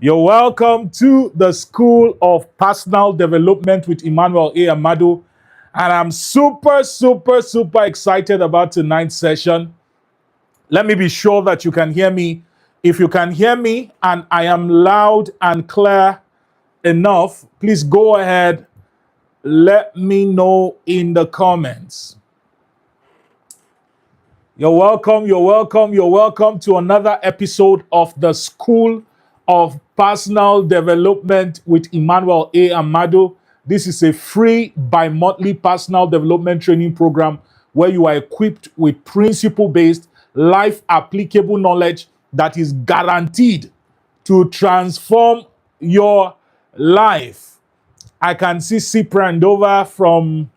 You're welcome to the School of Personal Development with Emmanuel Ahmadu. And I'm super excited about tonight's session. Let me be sure that you can hear me. If you can hear me and I am loud and clear enough, please go ahead. Let me know in the comments. You're welcome to another episode of the School of Personal Development with Emmanuel Ahmadu. This is a free bi-monthly personal development training program where you are equipped with principle-based, life-applicable knowledge that is guaranteed to transform your life. I can see Ciprandova from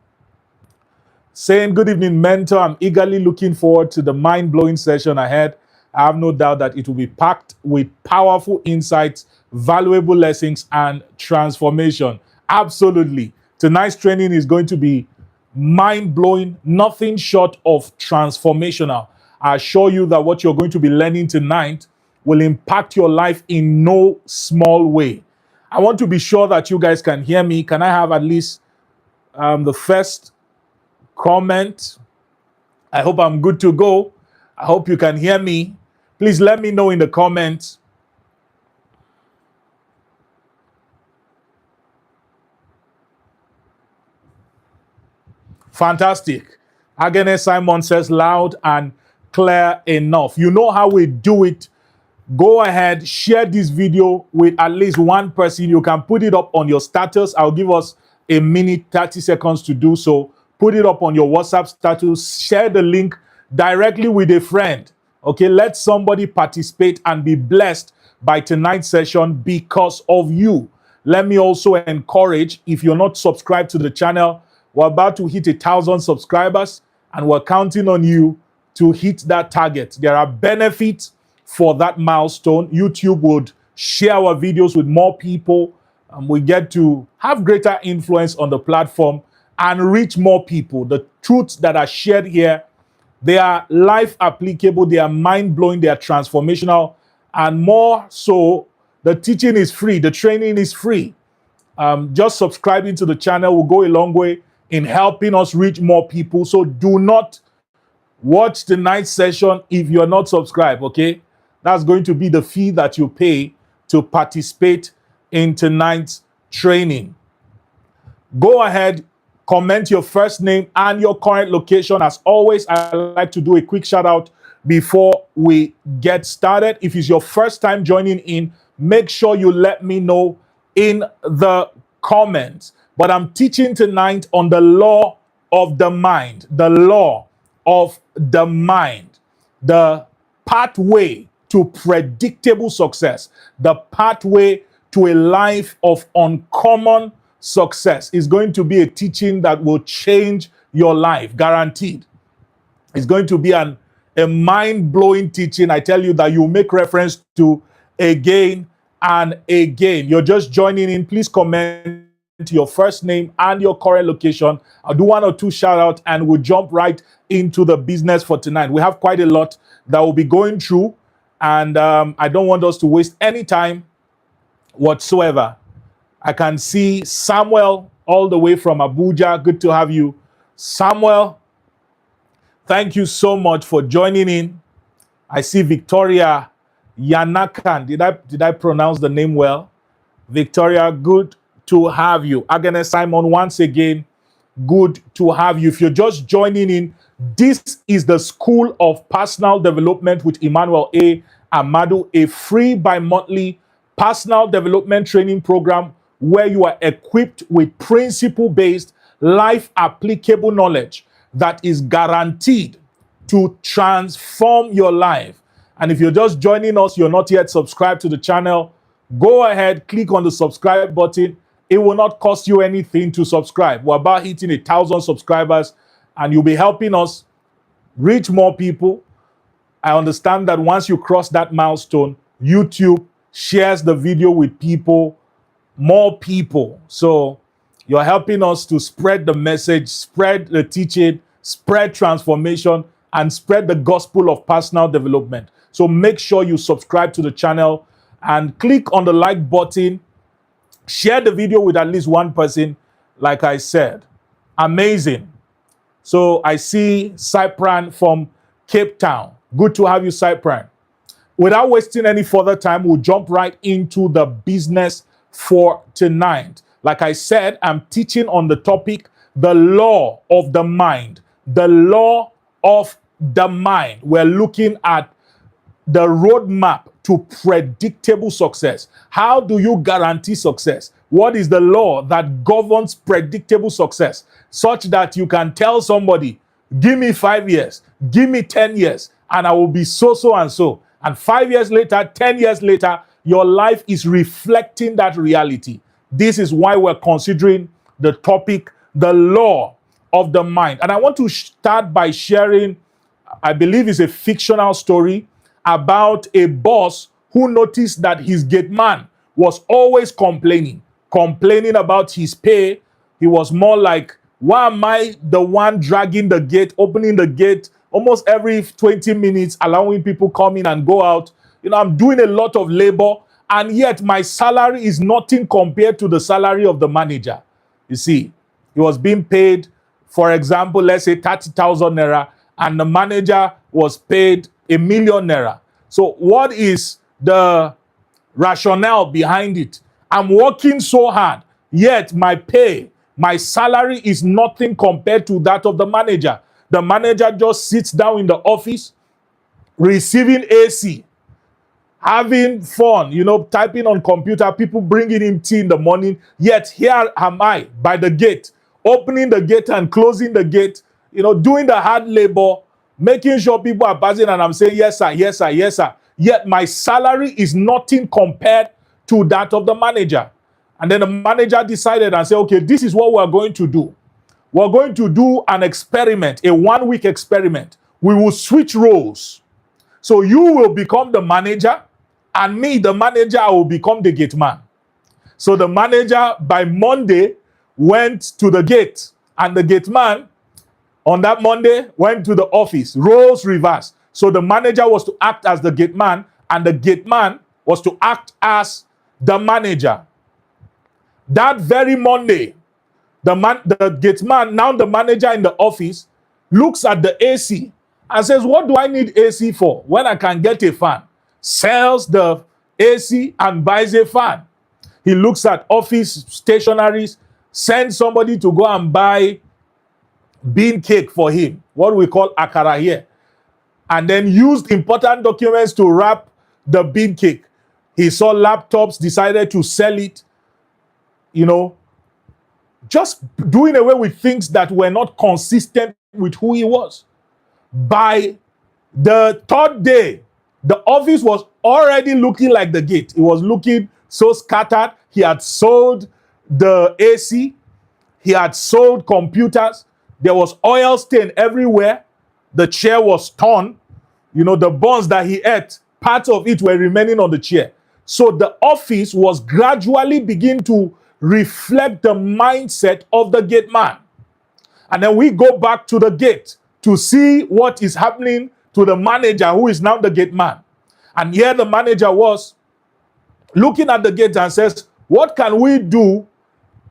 saying, good evening, mentor. I'm eagerly looking forward to the mind-blowing session ahead. I have no doubt that it will be packed with powerful insights, valuable lessons, and transformation. Absolutely. Tonight's training is going to be mind-blowing, nothing short of transformational. I assure you that what you're going to be learning tonight will impact your life in no small way. I want to be sure that you guys can hear me. Can I have at least the first comment? I hope I'm good to go. I hope you can hear me. Please let me know in the comments. Fantastic. Agene Simon says loud and clear enough. You know how we do it. Go ahead, share this video with at least one person. You can put it up on your status. I'll give us a minute, 30 seconds to do so. Put it up on your WhatsApp status. Share the link directly with a friend. Okay, let somebody participate and be blessed by tonight's session because of you. Let me also encourage, if you're not subscribed to the channel, we're about to hit 1,000 subscribers and we're counting on you to hit that target. There are benefits for that milestone. YouTube would share our videos with more people. We get to have greater influence on the platform and reach more people. The truths that are shared here, they are life applicable, they are mind-blowing, they are transformational, and more so, the teaching is free, the training is free. Just subscribing to the channel will go a long way in helping us reach more people. So do not watch tonight's session if you're not subscribed, okay? That's going to be the fee that you pay to participate in tonight's training. Go ahead, comment your first name and your current location. As always, I like to do a quick shout out before we get started. If it's your first time joining in, make sure you let me know in the comments. But I'm teaching tonight on the law of the mind, the law of the mind, the pathway to predictable success, the pathway to a life of uncommon success. Is going to be a teaching that will change your life, guaranteed. It's going to be a mind-blowing teaching. I tell you that you make reference to again and again. You're just joining in. Please comment your first name and your current location. I'll do one or two shout outs and we'll jump right into the business for tonight. We have quite a lot that we'll be going through, and I don't want us to waste any time whatsoever. I can see Samuel all the way from Abuja. Good to have you, Samuel. Thank you so much for joining in. I see Victoria Yanakan. Did I pronounce the name well? Victoria, good to have you. Agnes Simon, once again, good to have you. If you're just joining in, this is the School of Personal Development with Emmanuel Ahmadu, a free bi-monthly personal development training program where you are equipped with principle-based, life-applicable knowledge that is guaranteed to transform your life. And if you're just joining us, you're not yet subscribed to the channel, go ahead, click on the subscribe button. It will not cost you anything to subscribe. We're about hitting 1,000 subscribers, and you'll be helping us reach more people. I understand that once you cross that milestone, YouTube shares the video with people, more people. So you're helping us to spread the message, spread the teaching, spread transformation, and spread the gospel of personal development. So make sure you subscribe to the channel and click on the like button. Share the video with at least one person, like I said. Amazing. So I see Cypran from Cape Town. Good to have you, Cypran. Without wasting any further time, we'll jump right into the business for tonight. Like I said, I'm teaching on the topic, the law of the mind. The law of the mind. We're looking at the roadmap to predictable success. How do you guarantee success? What is the law that governs predictable success such that you can tell somebody, give me 5 years, give me 10 years, and I will be so, so, and so. And 5 years later, 10 years later, your life is reflecting that reality. This is why we're considering the topic, the law of the mind. And I want to start by sharing, I believe it's a fictional story about a boss who noticed that his gate man was always complaining about his pay. He was more like, why am I the one dragging the gate, opening the gate almost every 20 minutes, allowing people come in and go out? You know, I'm doing a lot of labor, and yet my salary is nothing compared to the salary of the manager. You see, he was being paid, for example, let's say 30,000 naira, and the manager was paid 1 million naira. So what is the rationale behind it? I'm working so hard, yet my pay, my salary is nothing compared to that of the manager. The manager just sits down in the office, receiving AC, having fun, you know, typing on computer, people bringing him tea in the morning. Yet here am I by the gate, opening the gate and closing the gate, you know, doing the hard labor, making sure people are passing, and I'm saying, yes, sir, yes, sir, yes, sir. Yet my salary is nothing compared to that of the manager. And then the manager decided and said, okay, this is what we're going to do. We're going to do an experiment, a 1-week experiment. We will switch roles. So you will become the manager, and me, the manager, I will become the gate man. So the manager by Monday went to the gate, and the gate man on that Monday went to the office, roles reversed. So the manager was to act as the gate man, and the gate man was to act as the manager. That very Monday, the gate man, now the manager in the office, looks at the AC and says, what do I need AC for when I can get a fan? Sells the AC and buys a fan. He looks at office stationaries, sends somebody to go and buy bean cake for him, what we call akara here, and then used important documents to wrap the bean cake. He saw laptops, decided to sell it, you know, just doing away with things that were not consistent with who he was. By the third day, the office was already looking like the gate. It was looking so scattered. He had sold the AC. He had sold computers. There was oil stain everywhere. The chair was torn. You know, the buns that he ate, parts of it were remaining on the chair. So the office was gradually beginning to reflect the mindset of the gate man. And then we go back to the gate to see what is happening to the manager, who is now the gate man. And here the manager was looking at the gate and says, what can we do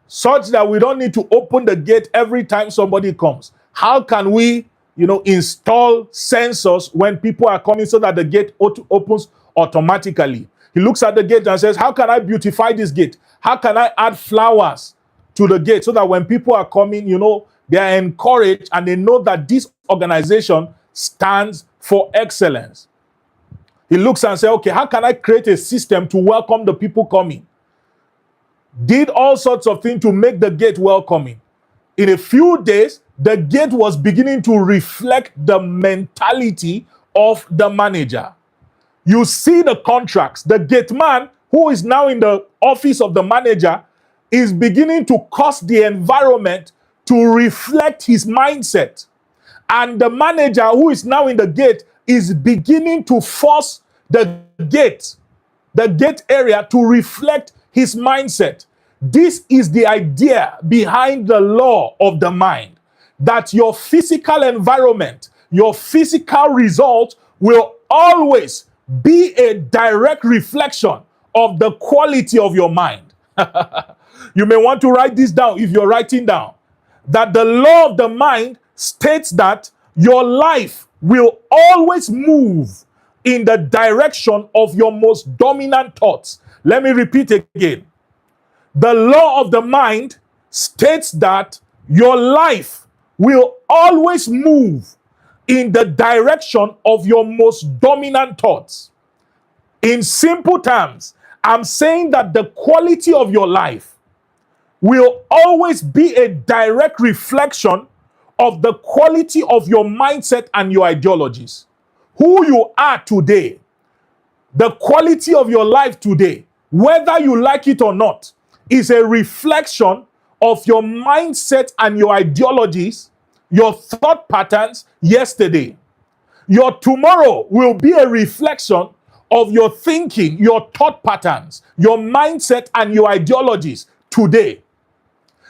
such that we don't need to open the gate every time somebody comes? How can we, you know, install sensors when people are coming so that the gate opens automatically? He looks at the gate and says, how can I beautify this gate? How can I add flowers to the gate so that when people are coming, you know, they are encouraged and they know that this organization stands for excellence? He looks and says, okay, how can I create a system to welcome the people coming? Did all sorts of things to make the gate welcoming. In a few days, the gate was beginning to reflect the mentality of the manager. You see the contracts. The gate man, who is now in the office of the manager, is beginning to cause the environment to reflect his mindset. And the manager, who is now in the gate, is beginning to force the gate area to reflect his mindset. This is the idea behind the law of the mind, that your physical environment, your physical result will always be a direct reflection of the quality of your mind. You may want to write this down if you're writing down. That the law of the mind states that your life will always move in the direction of your most dominant thoughts. Let me repeat again. The law of the mind states that your life will always move in the direction of your most dominant thoughts. In simple terms, I'm saying that the quality of your life will always be a direct reflection of the quality of your mindset and your ideologies. Who you are today, the quality of your life today, whether you like it or not, is a reflection of your mindset and your ideologies, your thought patterns yesterday. Your tomorrow will be a reflection of your thinking, your thought patterns, your mindset and your ideologies today.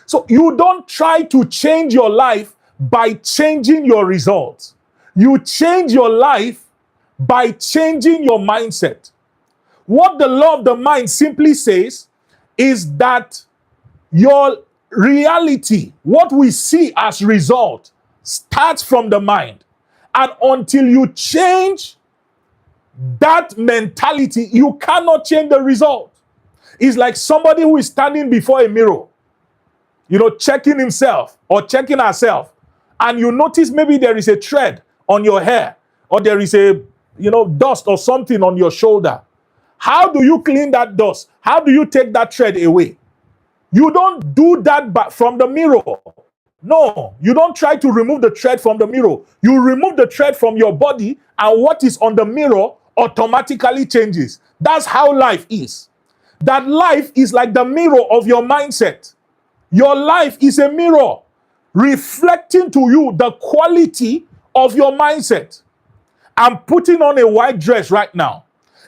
So you don't try to change your life by changing your results. You change your life by changing your mindset. What the law of the mind simply says is that your reality, what we see as result, starts from the mind. And until you change that mentality, you cannot change the result. It's like somebody who is standing before a mirror, checking himself or checking herself, and you notice maybe there is a thread on your hair, or there is a, dust or something on your shoulder. How do you clean that dust? How do you take that thread away? You don't do that from the mirror. No, you don't try to remove the thread from the mirror. You remove the thread from your body, and what is on the mirror automatically changes. That's how life is. That life is like the mirror of your mindset. Your life is a mirror reflecting to you the quality of your mindset. I'm putting on a white dress right now.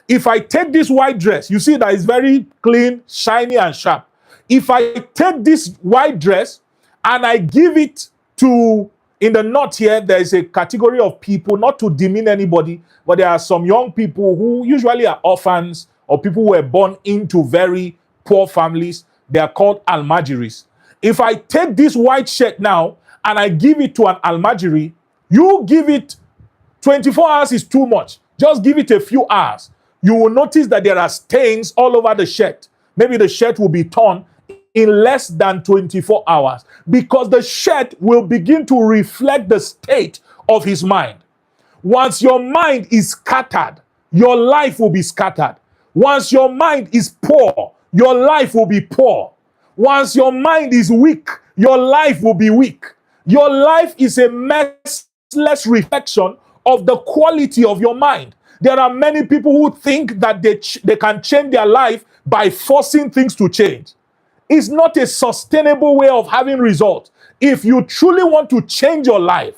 If I take this white dress, you see that it's very clean, shiny, and sharp. If I take this white dress and I give it to, in the north here, there is a category of people, not to demean anybody, but there are some young people who usually are orphans or people who were born into very poor families. They are called almajiris. If I take this white shirt now and I give it to an almajiri, you give it 24 hours is too much. Just give it a few hours. You will notice that there are stains all over the shirt. Maybe the shirt will be torn in less than 24 hours because the shirt will begin to reflect the state of his mind. Once your mind is scattered, your life will be scattered. Once your mind is poor, your life will be poor. Once your mind is weak, your life will be weak. Your life is a messless reflection of the quality of your mind. There are many people who think that they can change their life by forcing things to change. It's not a sustainable way of having results. If you truly want to change your life,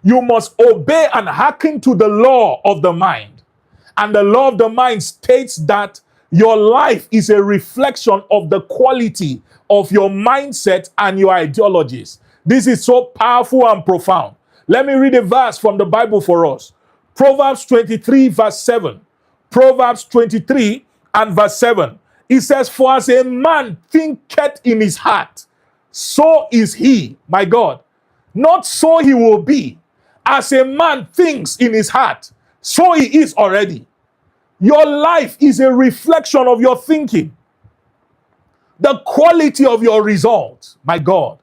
you must obey and hearken to the law of the mind. And the law of the mind states that your life is a reflection of the quality of your mindset and your ideologies. This is so powerful and profound. Let me read a verse from the Bible for us. Proverbs 23 verse 7. Proverbs 23 and verse 7. It says, "For as a man thinketh in his heart, so is he." My God. Not so he will be. As a man thinks in his heart, so he is already. Your life is a reflection of your thinking. The quality of your results. My God.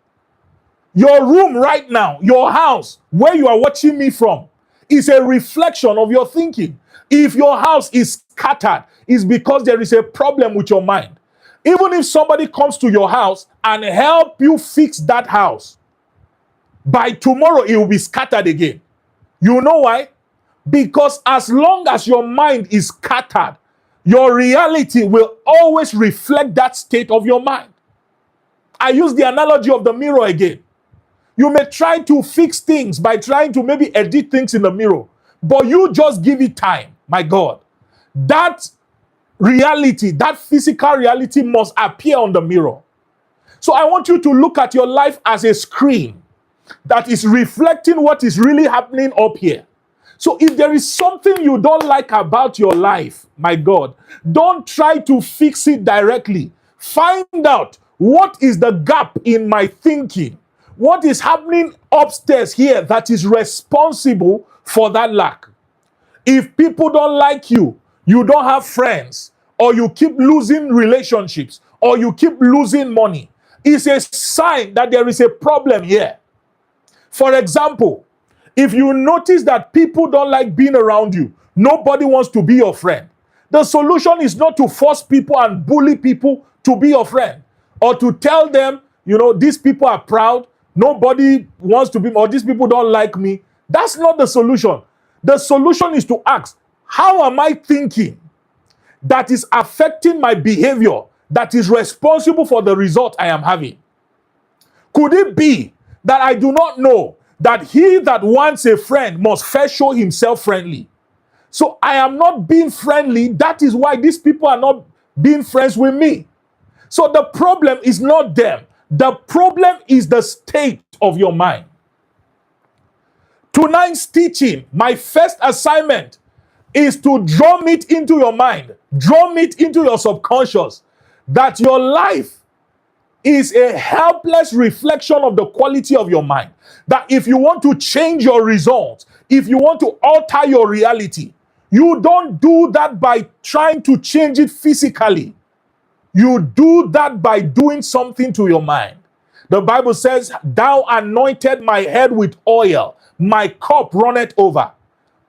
Your room right now, your house, where you are watching me from, is a reflection of your thinking. If your house is scattered, it's because there is a problem with your mind. Even if somebody comes to your house and help you fix that house, by tomorrow it will be scattered again. You know why? Because as long as your mind is scattered, your reality will always reflect that state of your mind. I use the analogy of the mirror again. You may try to fix things by trying to maybe edit things in the mirror, but you just give it time. My God. That reality, that physical reality must appear on the mirror. So I want you to look at your life as a screen that is reflecting what is really happening up here. So if there is something you don't like about your life, my God, don't try to fix it directly. Find out, what is the gap in my thinking? What is happening upstairs here that is responsible for that lack? If people don't like you, you don't have friends, or you keep losing relationships, or you keep losing money, it's a sign that there is a problem here. For example, if you notice that people don't like being around you, nobody wants to be your friend, the solution is not to force people and bully people to be your friend, or to tell them, these people are proud, nobody wants to be, or these people don't like me. That's not the solution. The solution is to ask, how am I thinking that is affecting my behavior, that is responsible for the result I am having? Could it be that I do not know that he that wants a friend must first show himself friendly? So I am not being friendly. That is why these people are not being friends with me. So the problem is not them. The problem is the state of your mind. Tonight's teaching, my first assignment is to drum it into your mind, drum it into your subconscious, that your life is a helpless reflection of the quality of your mind. That if you want to change your results, if you want to alter your reality, you don't do that by trying to change it physically. You do that by doing something to your mind. The Bible says, thou anointed my head with oil, my cup runneth over.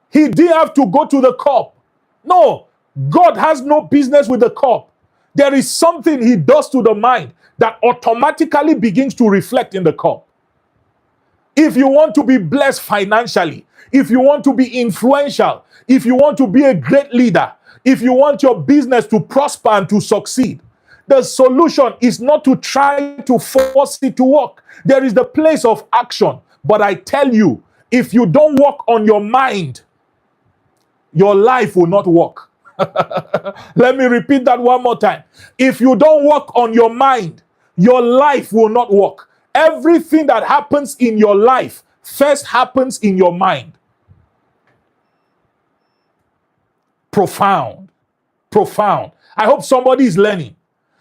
He didn't have to go to the cup. No, God has no business with the cup. There is something he does to the mind that automatically begins to reflect in the cup. If you want to be blessed financially, if you want to be influential, if you want to be a great leader, if you want your business to prosper and to succeed, the solution is not to try to force it to work. There is the place of action. But I tell you, if you don't work on your mind, your life will not work. Let me repeat that one more time. If you don't work on your mind, your life will not work. Everything that happens in your life first happens in your mind. Profound. Profound. I hope somebody is learning.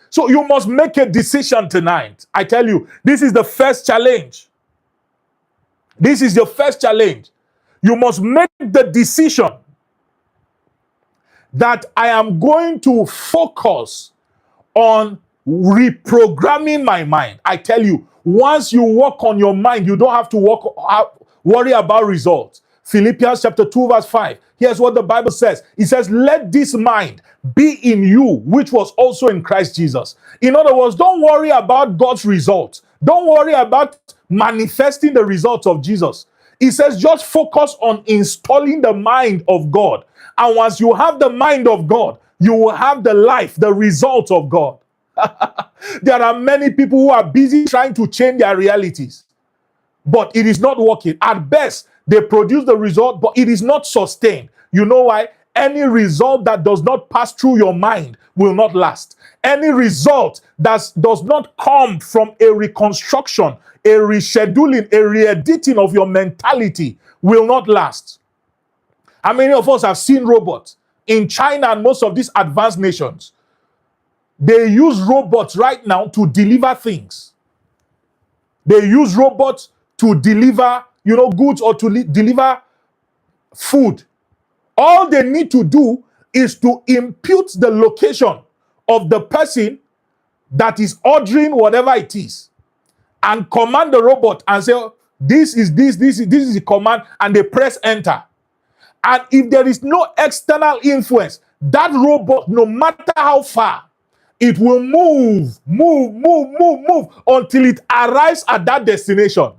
So you must make a decision tonight. I tell you, this is the first challenge. This is your first challenge. You must make the decision that I am going to focus on reprogramming my mind. I tell you, once you work on your mind, you don't have to worry about results. Philippians chapter 2 verse 5. Here's what the Bible says. It says, let this mind be in you, which was also in Christ Jesus. In other words, don't worry about God's results. Don't worry about manifesting the results of Jesus. He says, just focus on installing the mind of God. And once you have the mind of God, you will have the life, the results of God. There are many people who are busy trying to change their realities, but it is not working. At best, they produce the result, but it is not sustained. You know why? Any result that does not pass through your mind will not last. Any result that does not come from a reconstruction, a rescheduling, a re-editing of your mentality will not last. How many of us have seen robots? In China and most of these advanced nations, they use robots right now to deliver things. They use robots to deliver, goods, or to deliver food. All they need to do is to impute the location of the person that is ordering whatever it is, and command the robot and say, this is the command, and they press enter. And if there is no external influence, that robot, no matter how far, it will move until it arrives at that destination.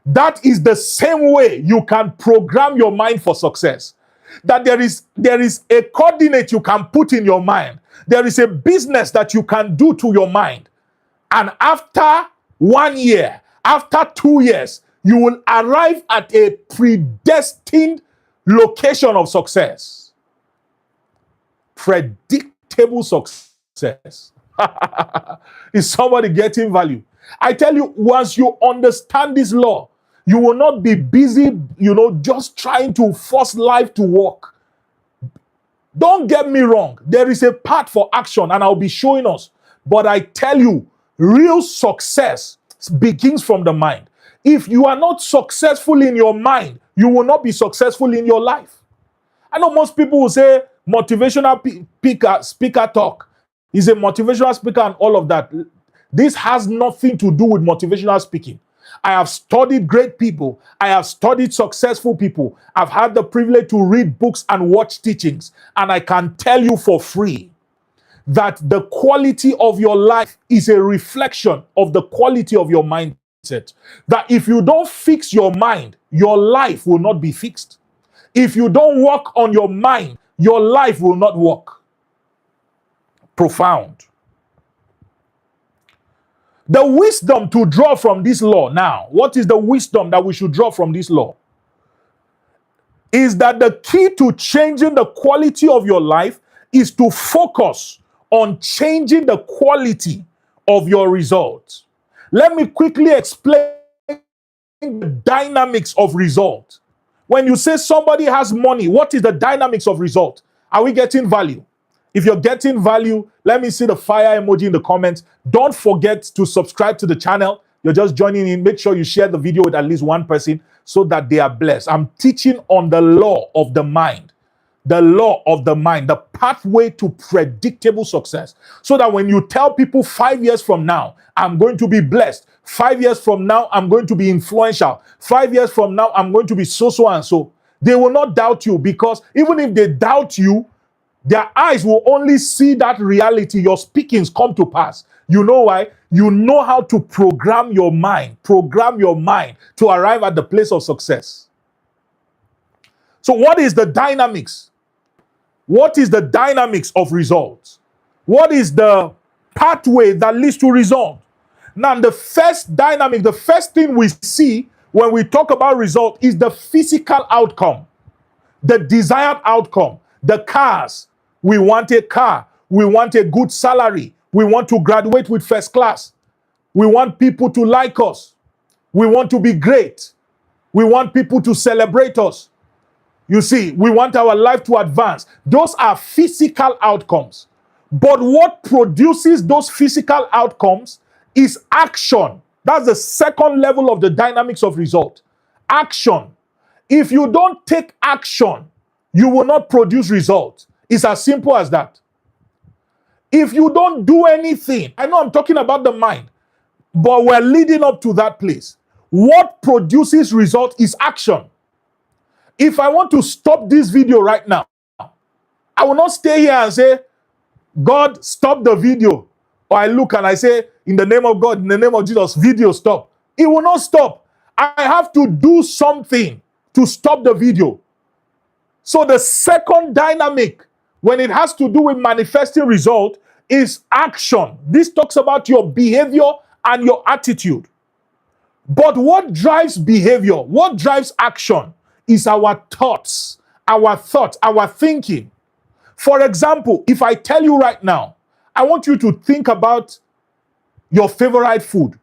That is the same way you can program your mind for success. That there is a coordinate you can put in your mind. There is a business that you can do to your mind. And after 1 year, after 2 years, you will arrive at a predestined location of success. Predictable success. Is somebody getting value? I tell you, once you understand this law, You will not be busy, just trying to force life to work. Don't get me wrong. There is a path for action, and I'll be showing us. But I tell you, real success begins from the mind. If you are not successful in your mind, you will not be successful in your life. I know most people will say motivational speaker talk. He's a motivational speaker and all of that. This has nothing to do with motivational speaking. I have studied great people. I have studied successful people. I've had the privilege to read books and watch teachings. And I can tell you for free that the quality of your life is a reflection of the quality of your mindset. That if you don't fix your mind, your life will not be fixed. If you don't work on your mind, your life will not work. Profound. The wisdom to draw from this law now, what is the wisdom that we should draw from this law? Is that the key to changing the quality of your life is to focus on changing the quality of your results. Let me quickly explain the dynamics of result. When you say somebody has money, what is the dynamics of result? Are we getting value? If you're getting value, let me see the fire emoji in the comments. Don't forget to subscribe to the channel. You're just joining in. Make sure you share the video with at least one person so that they are blessed. I'm teaching on the law of the mind. The law of the mind, the pathway to predictable success. So that when you tell people 5 years from now, I'm going to be blessed. 5 years from now, I'm going to be influential. 5 years from now, I'm going to be so and so. They will not doubt you, because even if they doubt you, their eyes will only see that reality, your speakings come to pass. You know why? You know how to program your mind to arrive at the place of success. So what is the dynamics? What is the dynamics of results? What is the pathway that leads to result? Now, the first dynamic, the first thing we see when we talk about result is the physical outcome, the desired outcome. The cars. We want a car. We want a good salary. We want to graduate with first class. We want people to like us. We want to be great. We want people to celebrate us. You see, we want our life to advance. Those are physical outcomes. But what produces those physical outcomes is action. That's the second level of the dynamics of result. Action. If you don't take action, you will not produce results. It's as simple as that. If you don't do anything, I know I'm talking about the mind, but we're leading up to that place. What produces result is action. If I want to stop this video right now, I will not stay here and say, God, stop the video. Or I look and I say, in the name of God, in the name of Jesus, video stop. It will not stop. I have to do something to stop the video. So the second dynamic, when it has to do with manifesting result, is action. This talks about your behavior and your attitude. But what drives behavior, what drives action, is our thoughts, our thinking. For example, if I tell you right now, I want you to think about your favorite food.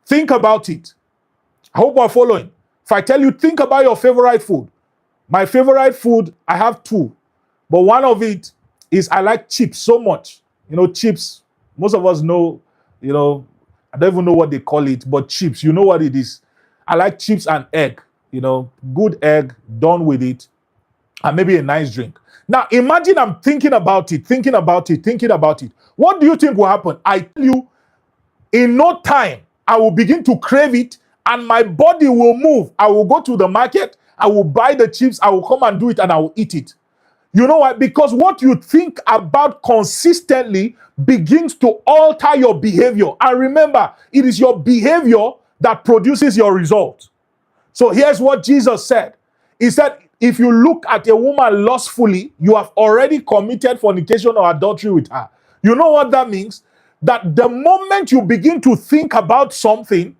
Think about it. I hope we're following. If I tell you, think about your favorite food. My favorite food, I have two. But one of it is I like chips so much. Chips, most of us know, I don't even know what they call it, but chips, you know what it is. I like chips and egg, good egg, done with it, and maybe a nice drink. Now, imagine I'm thinking about it. What do you think will happen? I tell you, in no time, I will begin to crave it, and my body will move. I will go to the market, I will buy the chips, I will come and do it, and I will eat it. You know why? Because what you think about consistently begins to alter your behavior. And remember, it is your behavior that produces your result. So here's what Jesus said. He said, if you look at a woman lustfully, you have already committed fornication or adultery with her. You know what that means? That the moment you begin to think about something,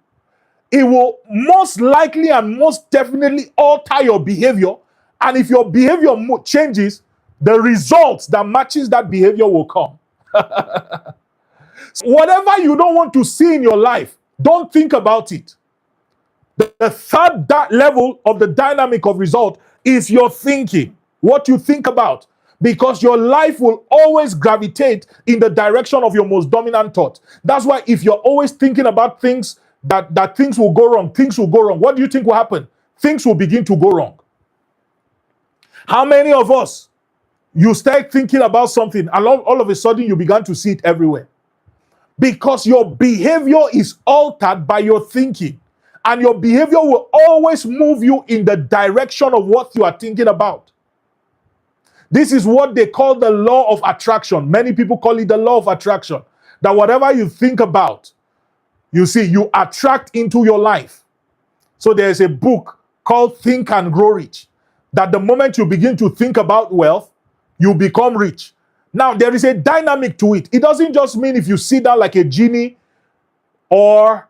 it will most likely and most definitely alter your behavior. And if your behavior changes, the results that matches that behavior will come. So whatever you don't want to see in your life, don't think about it. The third level of the dynamic of result is your thinking, what you think about, because your life will always gravitate in the direction of your most dominant thought. That's why if you're always thinking about things that things will go wrong, what do you think will happen? Things will begin to go wrong. How many of us, you start thinking about something and all of a sudden you began to see it everywhere? Because your behavior is altered by your thinking. And your behavior will always move you in the direction of what you are thinking about. This is what they call the law of attraction. Many people call it the law of attraction. That whatever you think about, you see, you attract into your life. So there's a book called Think and Grow Rich. That the moment you begin to think about wealth, you become rich. Now, there is a dynamic to it. It doesn't just mean if you sit down like a genie or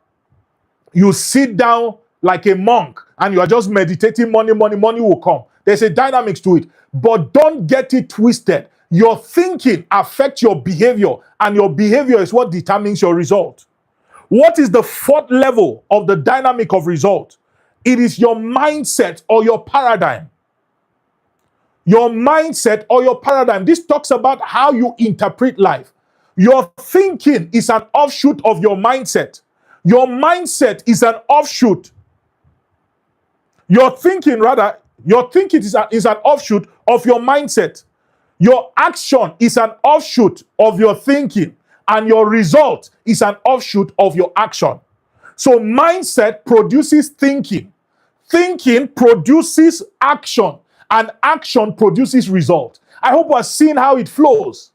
you sit down like a monk and you are just meditating, money will come. There's a dynamics to it. But don't get it twisted. Your thinking affects your behavior, and your behavior is what determines your result. What is the fourth level of the dynamic of result? It is your mindset or your paradigm. Your mindset or your paradigm. This talks about how you interpret life. Your thinking is an offshoot of your mindset. Your mindset is an offshoot. Your thinking is an offshoot of your mindset. Your action is an offshoot of your thinking, and your result is an offshoot of your action. So mindset produces thinking. Thinking produces action, and action produces result. I hope we're seeing how it flows.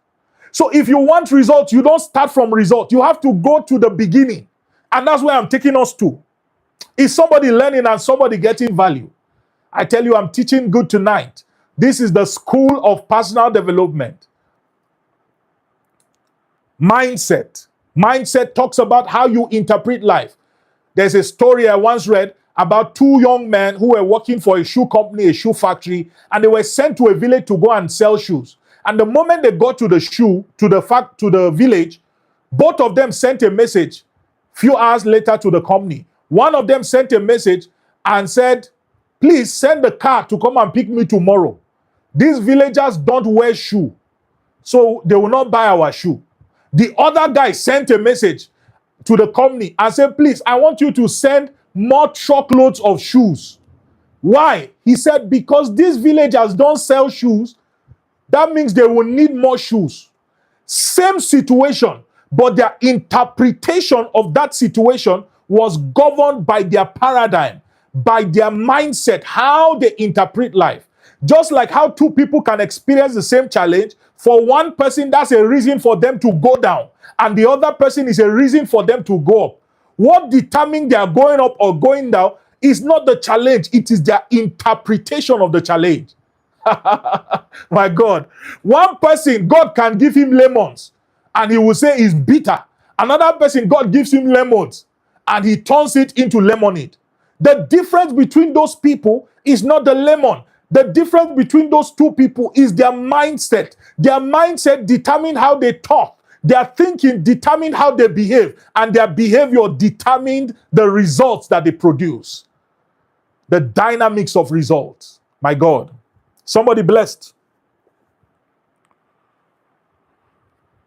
So if you want results, you don't start from result. You have to go to the beginning. And that's where I'm taking us to. Is somebody learning and somebody getting value? I tell you, I'm teaching good tonight. This is the school of personal development. Mindset. Mindset talks about how you interpret life. There's a story I once read about two young men who were working for a shoe company, a shoe factory, and they were sent to a village to go and sell shoes. And the moment they got to the village, both of them sent a message few hours later to the company. One of them sent a message and said, please send the car to come and pick me tomorrow. These villagers don't wear shoe, so they will not buy our shoe. The other guy sent a message to the company and said, please, I want you to send more truckloads of shoes. Why? He said, because these villagers don't sell shoes, that means they will need more shoes. Same situation, but their interpretation of that situation was governed by their paradigm, by their mindset, how they interpret life. Just like how two people can experience the same challenge, for one person, that's a reason for them to go down, and the other person is a reason for them to go up. What determines their going up or going down is not the challenge, it is their interpretation of the challenge. My God. One person, God can give him lemons, and he will say it's bitter. Another person, God gives him lemons, and he turns it into lemonade. The difference between those people is not the lemon. The difference between those two people is their mindset. Their mindset determines how they talk. Their thinking determines how they behave. And their behavior determined the results that they produce. The dynamics of results. My God. Somebody blessed.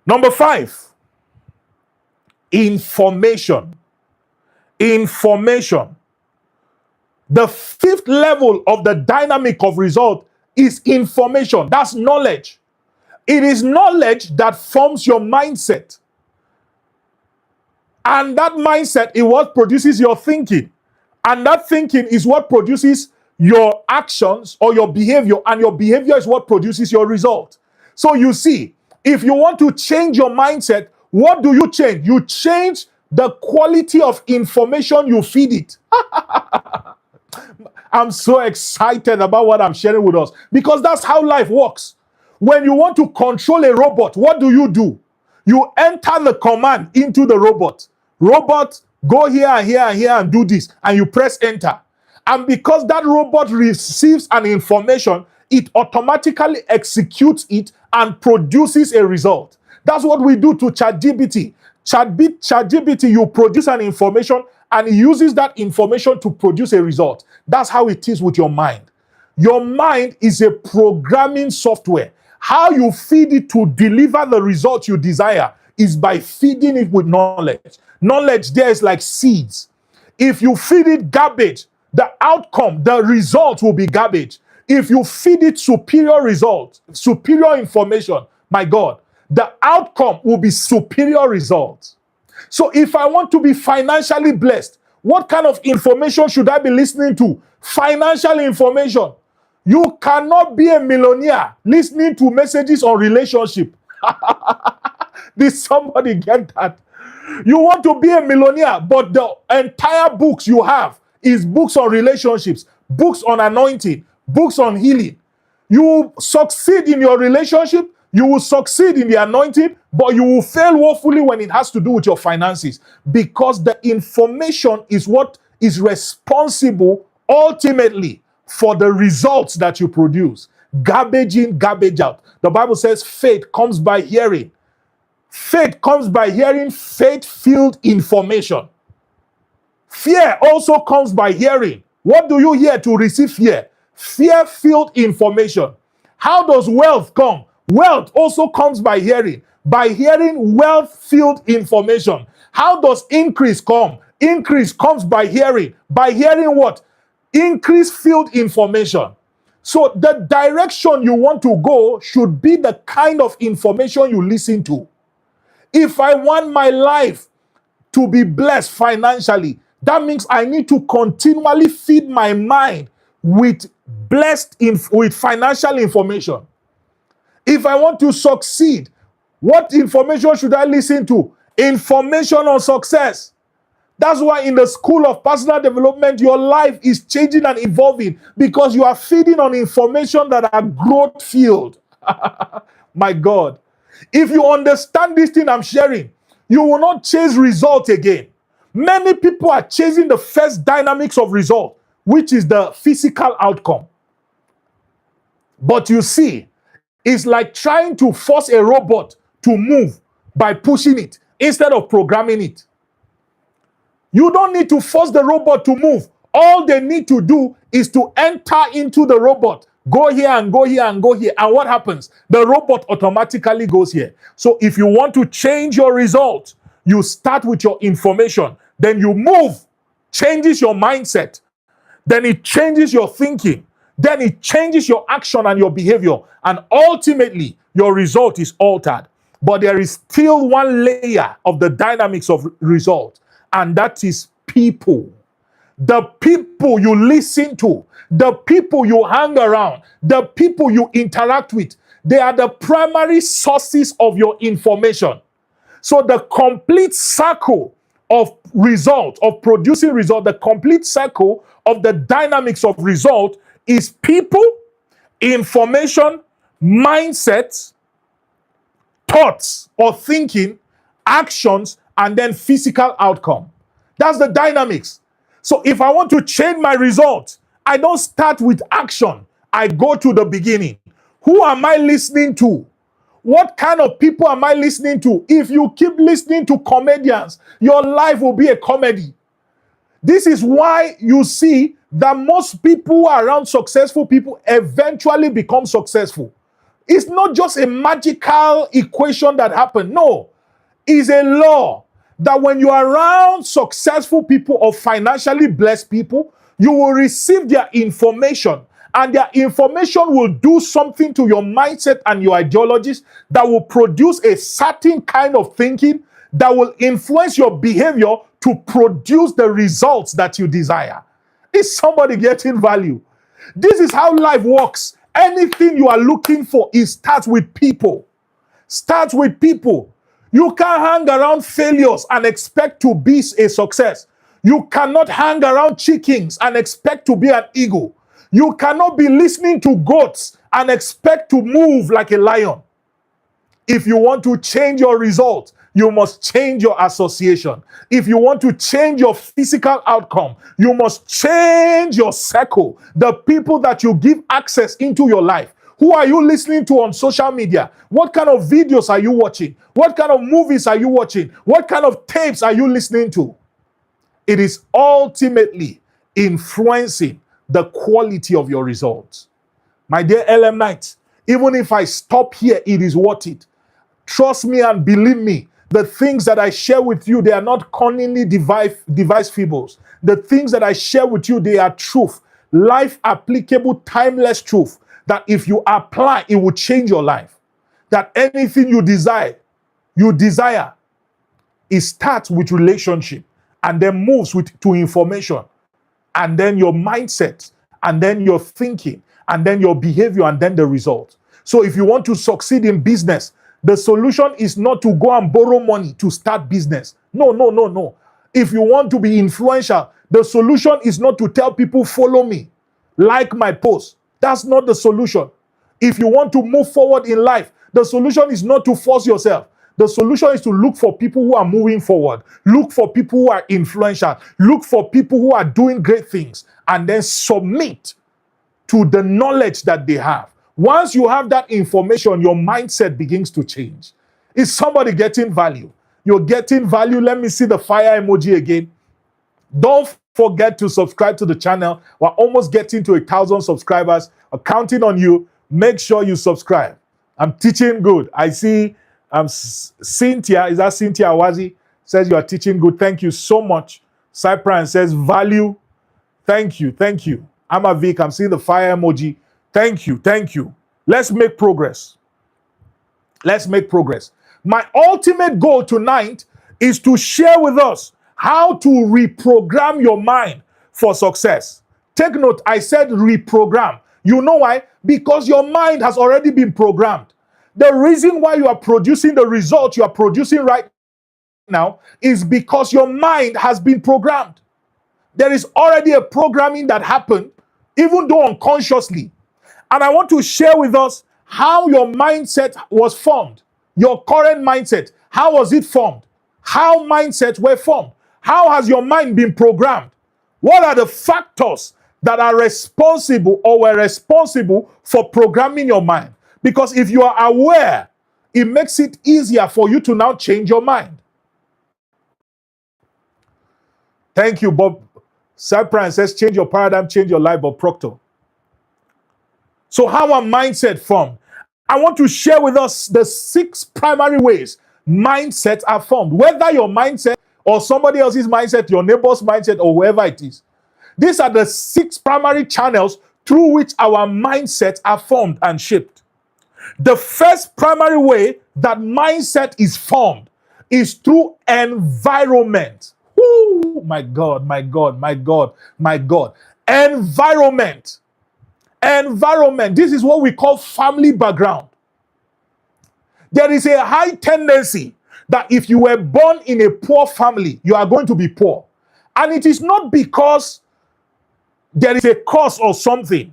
Number 5. Information. Information. The 5th level of the dynamic of result is information. That's knowledge. It is knowledge that forms your mindset. And that mindset is what produces your thinking. And that thinking is what produces your actions or your behavior. And your behavior is what produces your result. So you see, if you want to change your mindset, what do you change? You change the quality of information you feed it. I'm so excited about what I'm sharing with us, because that's how life works. When you want to control a robot, what do? You enter the command into the robot. Robot, go here and here and here and do this, and you press enter. And because that robot receives an information, it automatically executes it and produces a result. That's what we do to ChatGPT. ChatGPT, you produce an information and he uses that information to produce a result. That's how it is with your mind. Your mind is a programming software. How you feed it to deliver the result you desire is by feeding it with knowledge. Knowledge there is like seeds. If you feed it garbage, the outcome, the result will be garbage. If you feed it superior results, superior information, my God, the outcome will be superior results. So if I want to be financially blessed, what kind of information should I be listening to? Financial information. You cannot be a millionaire listening to messages on relationship. Did somebody get that? You want to be a millionaire, but the entire books you have is books on relationships, books on anointing, books on healing. You will succeed in your relationship, you will succeed in the anointing, but you will fail woefully when it has to do with your finances, because the information is what is responsible ultimately for the results that you produce. Garbage in, garbage out. The Bible says faith comes by hearing. Faith comes by hearing faith-filled information. Fear also comes by hearing. What do you hear to receive fear? Fear-filled information. How does wealth come? Wealth also comes by hearing. By hearing wealth-filled information. How does increase come? Increase comes by hearing. By hearing what? Increase-filled information. So the direction you want to go should be the kind of information you listen to. If I want my life to be blessed financially, that means I need to continually feed my mind with with financial information. If I want to succeed, what information should I listen to? Information on success. That's why in the school of personal development, your life is changing and evolving because you are feeding on information that are growth-filled. My God. If you understand this thing I'm sharing, you will not chase result again. Many people are chasing the first dynamics of result, which is the physical outcome. But you see, it's like trying to force a robot to move by pushing it instead of programming it. You don't need to force the robot to move. All they need to do is to enter into the robot. Go here and go here and go here. And what happens? The robot automatically goes here. So if you want to change your result, you start with your information. Then you move, changes your mindset. Then it changes your thinking. Then it changes your action and your behavior. And ultimately, your result is altered. But there is still one layer of the dynamics of result. And that is people. The people you listen to, the people you hang around, the people you interact with, they are the primary sources of your information. So the complete circle of result, of producing result, the complete circle of the dynamics of result is people, information, mindsets, thoughts or thinking, actions, and then physical outcome. That's the dynamics. So if I want to change my result, I don't start with action. I go to the beginning. Who am I listening to? What kind of people am I listening to? If you keep listening to comedians, your life will be a comedy. This is why you see that most people who are around successful people eventually become successful. It's not just a magical equation that happened. No, it's a law that when you are around successful people or financially blessed people, you will receive their information, and their information will do something to your mindset and your ideologies that will produce a certain kind of thinking that will influence your behavior to produce the results that you desire. Is somebody getting value? This is how life works. Anything you are looking for, it starts with people. Starts with people. You can't hang around failures and expect to be a success. You cannot hang around chickens and expect to be an eagle. You cannot be listening to goats and expect to move like a lion. If you want to change your result, you must change your association. If you want to change your physical outcome, you must change your circle, the people that you give access into your life. Who are you listening to on social media? What kind of videos are you watching? What kind of movies are you watching? What kind of tapes are you listening to? It is ultimately influencing the quality of your results. My dear LM Knights, even if I stop here, it is worth it. Trust me and believe me, the things that I share with you, they are not cunningly devised fables. The things that I share with you, they are truth. Life applicable, timeless truth that if you apply, it will change your life. That anything you desire, it starts with relationship and then moves to information and then your mindset and then your thinking and then your behavior and then the result. So if you want to succeed in business, the solution is not to go and borrow money to start business. No. If you want to be influential, the solution is not to tell people, follow me, like my post. That's not the solution. If you want to move forward in life, the solution is not to force yourself. The solution is to look for people who are moving forward. Look for people who are influential. Look for people who are doing great things and then submit to the knowledge that they have. Once you have that information, your mindset begins to change. Is somebody getting value? You're getting value. Let me see the fire emoji again. Don't forget to subscribe to the channel. We're almost getting to 1,000 subscribers. I'm counting on you. Make sure you subscribe. I'm teaching good. I see Cynthia, is that Cynthia Awazi? Says you are teaching good. Thank you so much. Cypran says value. Thank you. I'm a Vic. I'm seeing the fire emoji. Thank you. Let's make progress. My ultimate goal tonight is to share with us how to reprogram your mind for success. Take note, I said reprogram. You know why? Because your mind has already been programmed. The reason why you are producing the results you are producing right now is because your mind has been programmed. There is already a programming that happened, even though unconsciously. And I want to share with us how your mindset was formed. Your current mindset, how was it formed? How mindsets were formed? How has your mind been programmed? What are the factors that are responsible or were responsible for programming your mind? Because if you are aware, it makes it easier for you to now change your mind. Thank you, Bob. Cypran says, change your paradigm, change your life, Bob Proctor. So how are mindset formed? I want to share with us the 6 primary ways mindsets are formed. Whether your mindset or somebody else's mindset, your neighbor's mindset, or whoever it is. These are the 6 primary channels through which our mindsets are formed and shaped. The first primary way that mindset is formed is through environment. Woo! My God. Environment. This is what we call family background. There is a high tendency that if you were born in a poor family, you are going to be poor. And it is not because there is a cause or something.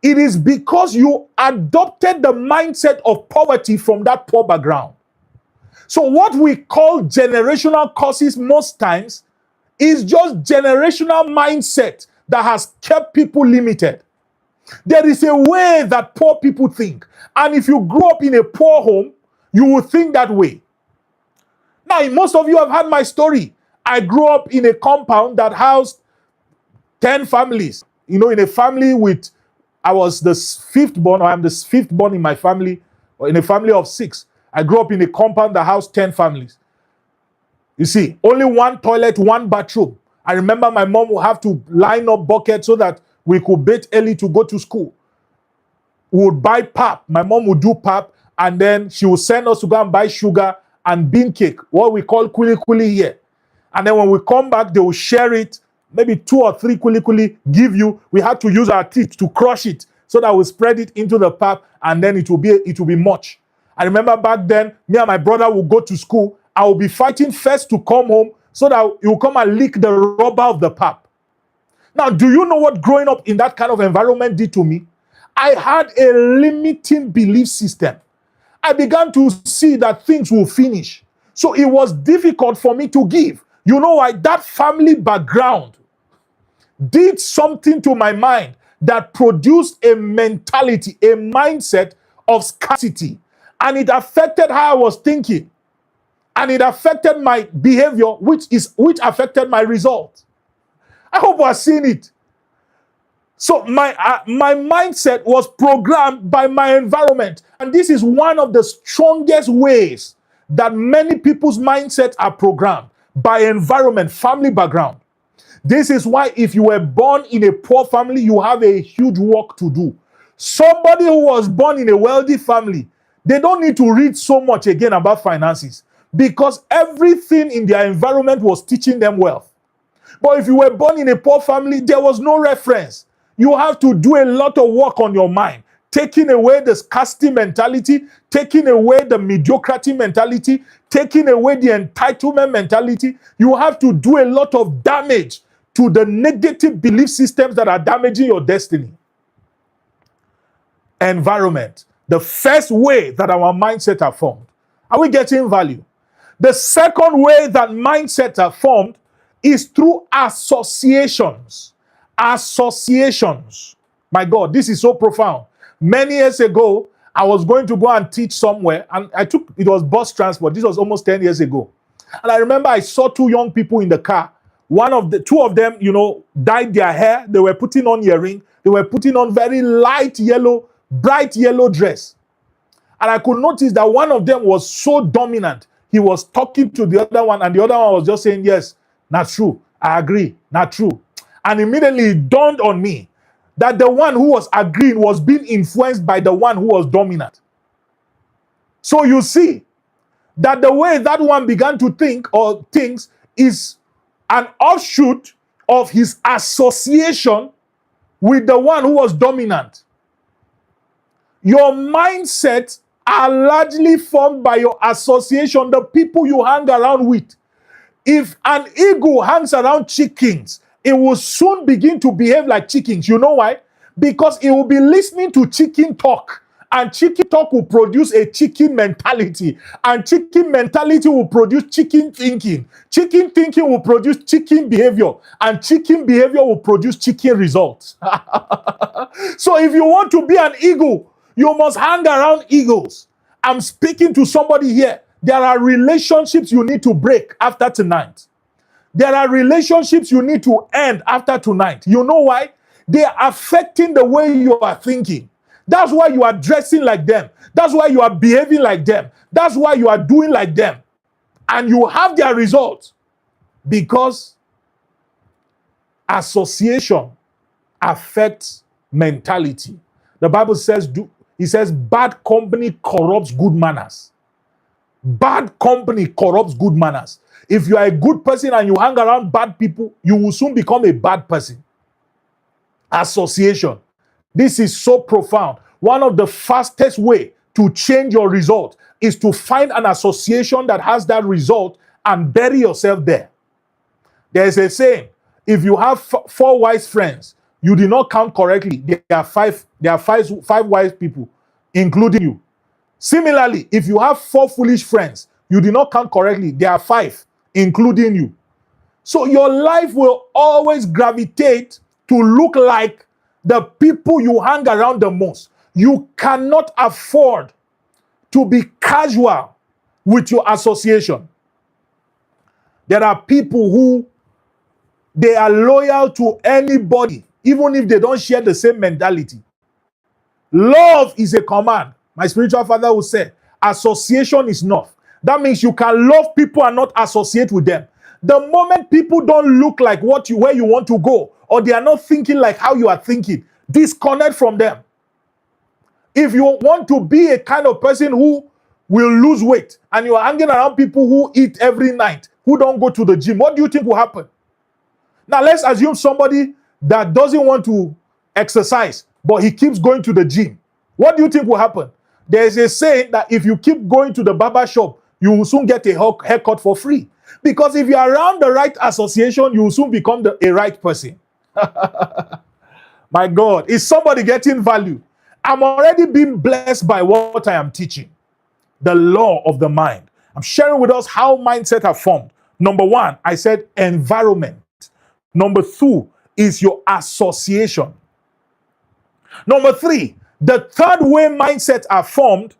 It is because you adopted the mindset of poverty from that poor background. So what we call generational causes most times is just generational mindset that has kept people limited. There is a way that poor people think. And if you grow up in a poor home, you will think that way. Now, most of you have heard my story. I grew up in a compound that housed 10 families. You know, in a family with, I was the 5th born, or I'm the 5th born in my family, or in a family of 6. I grew up in a compound that housed 10 families. You see, only 1 toilet, 1 bathroom. I remember my mom would have to line up buckets so that we could bathe early to go to school. We would buy pap. My mom would do pap, and then she would send us to go and buy sugar and bean cake, what we call kuli kuli here. And then when we come back, they will share it, maybe 2 or 3 kuli kuli, give you. We had to use our teeth to crush it so that we spread it into the pap, and then it will be much. I remember back then, me and my brother would go to school. I would be fighting first to come home so that he will come and lick the rubber of the pap. Now, do you know what growing up in that kind of environment did to me? I had a limiting belief system. I began to see that things will finish. So it was difficult for me to give. You know why? That family background did something to my mind that produced a mentality, a mindset of scarcity. And it affected how I was thinking. and it affected my behavior, which affected my result. I hope we are seeing it. So my mindset was programmed by my environment, and this is one of the strongest ways that many people's mindsets are programmed by environment, family background. This is why if you were born in a poor family, you have a huge work to do. Somebody who was born in a wealthy family, they don't need to read so much again about finances because everything in their environment was teaching them wealth. But if you were born in a poor family, there was no reference. You have to do a lot of work on your mind, taking away the scarcity mentality, taking away the mediocrity mentality, taking away the entitlement mentality. You have to do a lot of damage to the negative belief systems that are damaging your destiny. Environment, the first way that our mindsets are formed. Are we getting value? The second way that mindsets are formed is through associations. Associations. My God, this is so profound. Many years ago, I was going to go and teach somewhere, and it was bus transport. This was almost 10 years ago. And I remember I saw two young people in the car. Two of them, dyed their hair. They were putting on earring. They were putting on very light yellow, bright yellow dress. And I could notice that one of them was so dominant. He was talking to the other one, and the other one was just saying, yes, not true. I agree. Not true. And immediately it dawned on me that the one who was agreeing was being influenced by the one who was dominant. So you see that the way that one began to think or thinks is an offshoot of his association with the one who was dominant. Your mindsets are largely formed by your association, the people you hang around with. If an eagle hangs around chickens, it will soon begin to behave like chickens. You know why? Because it will be listening to chicken talk. And chicken talk will produce a chicken mentality. And chicken mentality will produce chicken thinking. Chicken thinking will produce chicken behavior. And chicken behavior will produce chicken results. So if you want to be an eagle, you must hang around eagles. I'm speaking to somebody here. There are relationships you need to break after tonight. There are relationships you need to end after tonight. You know why? They are affecting the way you are thinking. That's why you are dressing like them. That's why you are behaving like them. That's why you are doing like them. And you have their results. Because association affects mentality. The Bible says, bad company corrupts good manners. Bad company corrupts good manners. If you are a good person and you hang around bad people, you will soon become a bad person. Association. This is so profound. One of the fastest ways to change your result is to find an association that has that result and bury yourself there. There is a saying, if you have four wise friends, you did not count correctly. There are five wise people, including you. Similarly, if you have four foolish friends, you did not count correctly. There are five, including you. So your life will always gravitate to look like the people you hang around the most. You cannot afford to be casual with your association. There are people who they are loyal to anybody, even if they don't share the same mentality. Love is a command. My spiritual father would say, association is enough. That means you can love people and not associate with them. The moment people don't look like where you want to go, or they are not thinking like how you are thinking, disconnect from them. If you want to be a kind of person who will lose weight, and you are hanging around people who eat every night, who don't go to the gym, what do you think will happen? Now let's assume somebody that doesn't want to exercise, but he keeps going to the gym. What do you think will happen? There's a saying that if you keep going to the barber shop, you will soon get a haircut for free. Because if you are around the right association, you will soon become a right person. My God, is somebody getting value? I'm already being blessed by what I am teaching. The law of the mind. I'm sharing with us how mindsets are formed. Number one, I said environment. Number two is your association. Number three, the third way mindsets are formed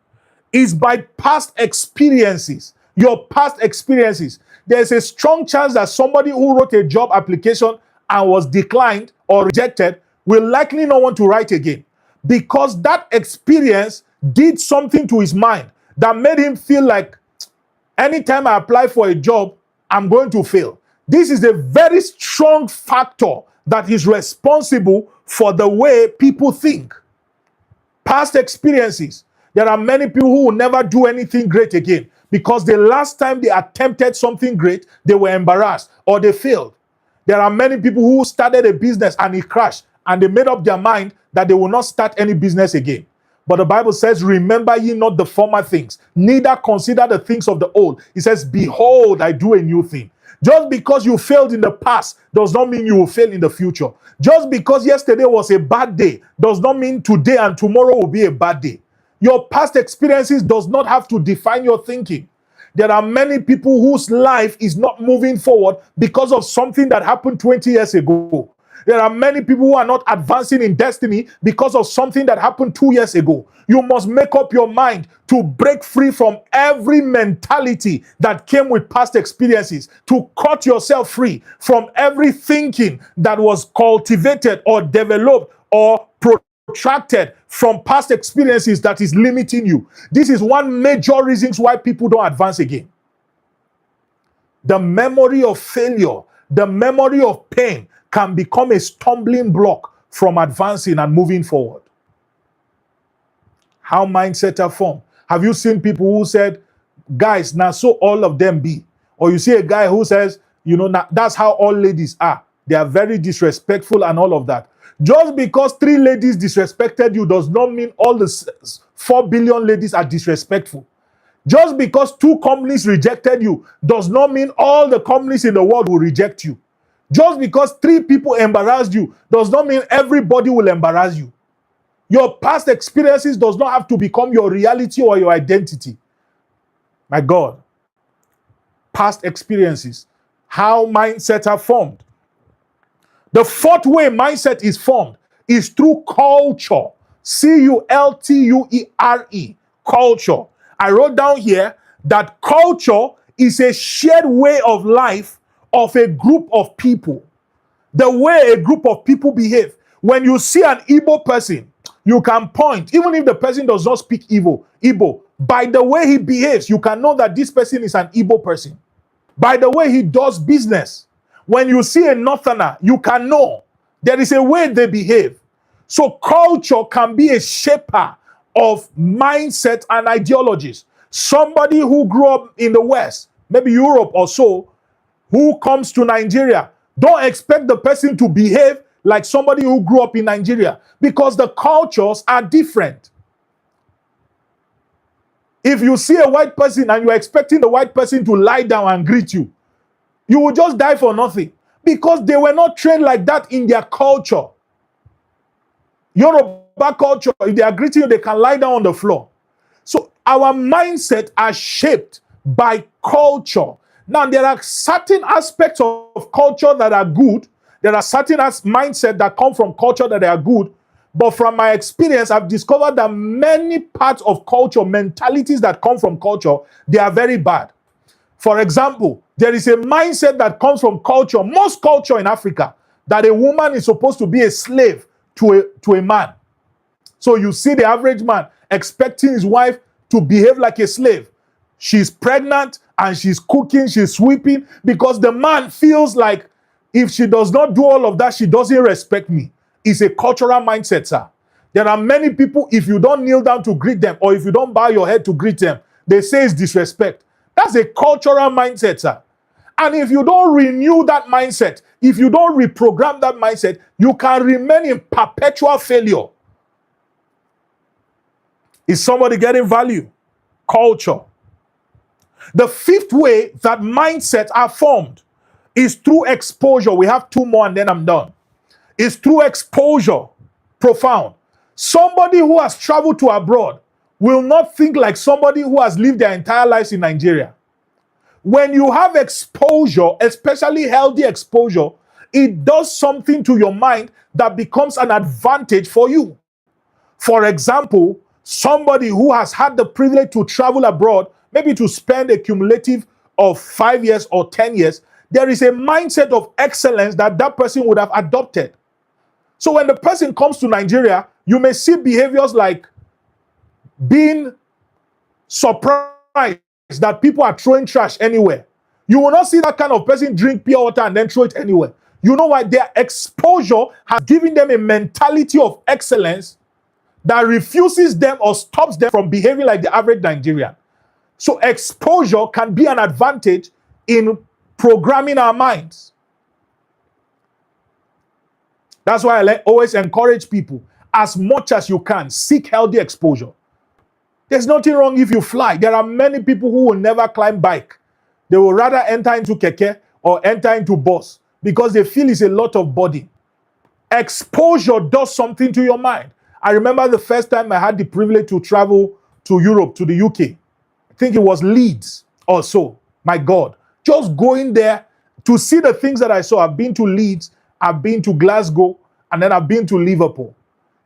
is by past experiences. Your past experiences. There's a strong chance that somebody who wrote a job application and was declined or rejected will likely not want to write again, because that experience did something to his mind that made him feel like anytime I apply for a job, I'm going to fail. This is a very strong factor that is responsible for the way people think. Past experiences. There are many people who will never do anything great again because the last time they attempted something great, they were embarrassed or they failed. There are many people who started a business and it crashed, and they made up their mind that they will not start any business again. But the Bible says, remember ye not the former things, neither consider the things of the old. It says, behold, I do a new thing. Just because you failed in the past does not mean you will fail in the future. Just because yesterday was a bad day does not mean today and tomorrow will be a bad day. Your past experiences does not have to define your thinking. There are many people whose life is not moving forward because of something that happened 20 years ago. There are many people who are not advancing in destiny because of something that happened 2 years ago. You must make up your mind to break free from every mentality that came with past experiences, to cut yourself free from every thinking that was cultivated or developed or protracted from past experiences that is limiting you. This is one major reason why people don't advance again. The memory of failure, the memory of pain can become a stumbling block from advancing and moving forward. How mindset are formed. Have you seen people who said, guys, now so all of them be? Or you see a guy who says, you know, now that's how all ladies are. They are very disrespectful and all of that. Just because 3 ladies disrespected you does not mean all the 4 billion ladies are disrespectful. Just because 2 companies rejected you does not mean all the companies in the world will reject you. Just because 3 people embarrassed you does not mean everybody will embarrass you. Your past experiences does not have to become your reality or your identity. My God. Past experiences. How mindsets are formed. The 4th way mindset is formed is through culture. C-U-L-T-U-E-R-E. Culture. I wrote down here that culture is a shared way of life of a group of people. The way a group of people behave. When you see an Igbo person, you can point, even if the person does not speak Igbo, by the way he behaves, you can know that this person is an Igbo person. By the way he does business. When you see a Northerner, you can know there is a way they behave. So culture can be a shaper of mindset and ideologies. Somebody who grew up in the West, maybe Europe or so, who comes to Nigeria, don't expect the person to behave like somebody who grew up in Nigeria, because the cultures are different. If you see a white person and you're expecting the white person to lie down and greet you, you will just die for nothing, because they were not trained like that in their culture. Yoruba culture, if they are greeting you, they can lie down on the floor. So our mindset are shaped by culture. Now, there are certain aspects of culture that are good. There are certain mindset that come from culture that are good. But from my experience, I've discovered that many parts of culture, mentalities that come from culture, they are very bad. For example, there is a mindset that comes from culture, most culture in Africa, that a woman is supposed to be a slave to a man. So you see the average man expecting his wife to behave like a slave. She's pregnant and she's cooking, she's sweeping, because the man feels like if she does not do all of that, she doesn't respect me. It's a cultural mindset, sir. There are many people, if you don't kneel down to greet them, or if you don't bow your head to greet them, they say it's disrespect. That's a cultural mindset, sir. And if you don't renew that mindset, if you don't reprogram that mindset, you can remain in perpetual failure. Is somebody getting value? Culture. The 5th way that mindsets are formed is through exposure. We have 2 more and then I'm done. It's through exposure. Profound. Somebody who has traveled to abroad will not think like somebody who has lived their entire lives in Nigeria. When you have exposure, especially healthy exposure, it does something to your mind that becomes an advantage for you. For example, somebody who has had the privilege to travel abroad, maybe to spend a cumulative of 5 years or 10 years, there is a mindset of excellence that that person would have adopted. So when the person comes to Nigeria, you may see behaviors like being surprised that people are throwing trash anywhere. You will not see that kind of person drink pure water and then throw it anywhere. You know why? Their exposure has given them a mentality of excellence that refuses them or stops them from behaving like the average Nigerian. So exposure can be an advantage in programming our minds. That's why I always encourage people, as much as you can, seek healthy exposure. There's nothing wrong if you fly. There are many people who will never climb bike. They will rather enter into keke or enter into bus because they feel it's a lot of body. Exposure does something to your mind. I remember the first time I had the privilege to travel to Europe, to the UK. I think it was Leeds or so. My God. Just going there to see the things that I saw. I've been to Leeds, I've been to Glasgow, and then I've been to Liverpool.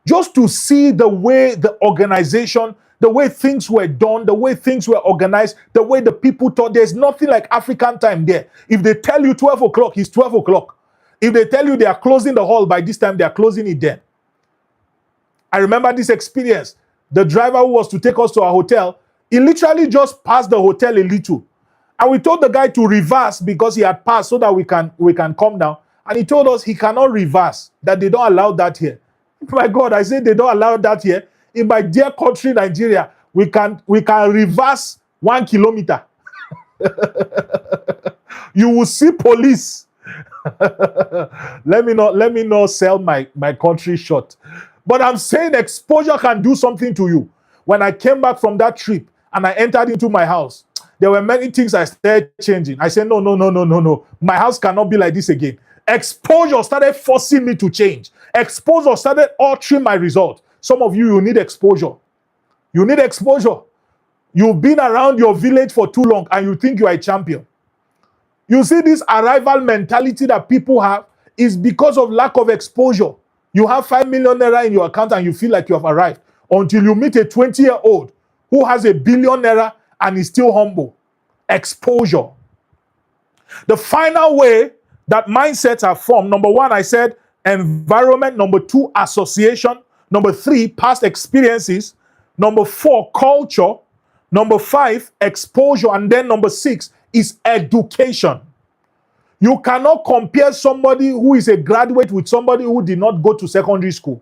Just to see the way the organization, the way things were done, the way things were organized, the way the people thought. There's nothing like African time there. If they tell you 12 o'clock, it's 12 o'clock. If they tell you they are closing the hall by this time, they are closing it then. I remember this experience. The driver who was to take us to our hotel, he literally just passed the hotel a little. And we told the guy to reverse because he had passed so that we can come down. And he told us he cannot reverse, that they don't allow that here. My God, I said they don't allow that here. In my dear country, Nigeria, we can reverse 1 kilometer. You will see police. Let me not sell my country short. But I'm saying exposure can do something to you. When I came back from that trip and I entered into my house, there were many things I started changing. I said, no. My house cannot be like this again. Exposure started forcing me to change. Exposure started altering my result. Some of you need exposure. You need exposure. You've been around your village for too long and you think you are a champion. You see, this arrival mentality that people have is because of lack of exposure. You have 5 million naira in your account and you feel like you have arrived until you meet a 20-year-old who has 1 billion naira and is still humble. Exposure. The final way that mindsets are formed, number 1, I said environment. Number 2, association. Number 3, past experiences. Number 4, culture. Number 5, exposure. And then number 6 is education. You cannot compare somebody who is a graduate with somebody who did not go to secondary school.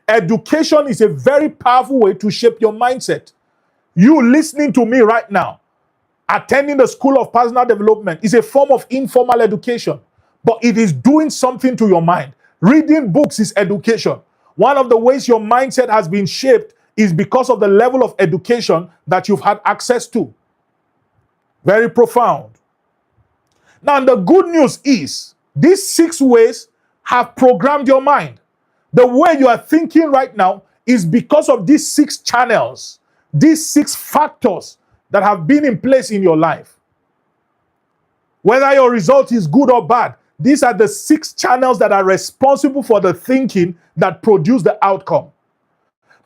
Education is a very powerful way to shape your mindset. You listening to me right now, attending the School of Personal Development is a form of informal education, but it is doing something to your mind. Reading books is education. One of the ways your mindset has been shaped is because of the level of education that you've had access to. Very profound. Now, the good news is these 6 ways have programmed your mind. The way you are thinking right now is because of these 6 channels, these 6 factors that have been in place in your life. Whether your result is good or bad, these are the 6 channels that are responsible for the thinking that produce the outcome.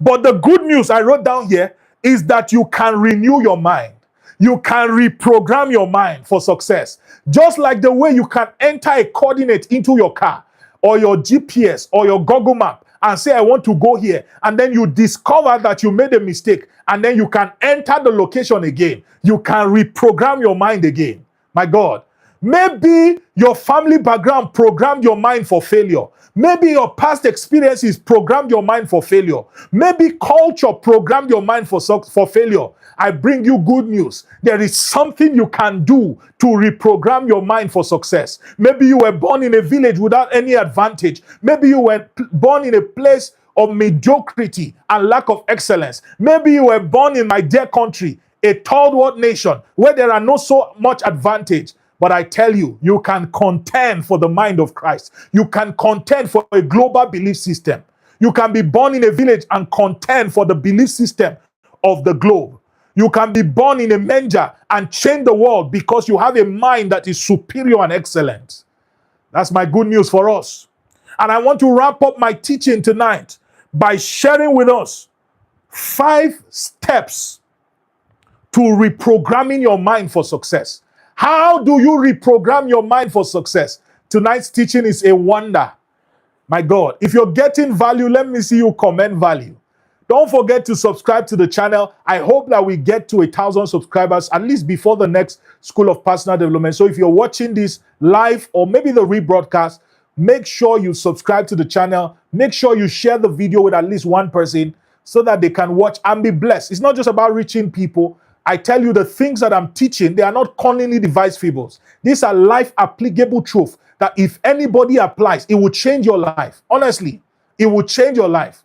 But the good news I wrote down here is that you can renew your mind. You can reprogram your mind for success. Just like the way you can enter a coordinate into your car or your GPS or your Google map and say, I want to go here. And then you discover that you made a mistake. And then you can enter the location again. You can reprogram your mind again. My God. Maybe your family background programmed your mind for failure. Maybe your past experiences programmed your mind for failure. Maybe culture programmed your mind for failure. I bring you good news. There is something you can do to reprogram your mind for success. Maybe you were born in a village without any advantage. Maybe you were born in a place of mediocrity and lack of excellence. Maybe you were born in my dear country, a third world nation, where there are no so much advantage. But I tell you, you can contend for the mind of Christ. You can contend for a global belief system. You can be born in a village and contend for the belief system of the globe. You can be born in a manger and change the world because you have a mind that is superior and excellent. That's my good news for us. And I want to wrap up my teaching tonight by sharing with us 5 steps to reprogramming your mind for success. How do you reprogram your mind for success? Tonight's teaching is a wonder. My God, if you're getting value, let me see you comment value. Don't forget to subscribe to the channel. I hope that we get to 1,000 subscribers, at least before the next School of Personal Development. So if you're watching this live or maybe the rebroadcast, make sure you subscribe to the channel. Make sure you share the video with at least one person so that they can watch and be blessed. It's not just about reaching people. I tell you, the things that I'm teaching, they are not cunningly devised fables. These are life applicable truth that if anybody applies, it will change your life. Honestly, it will change your life.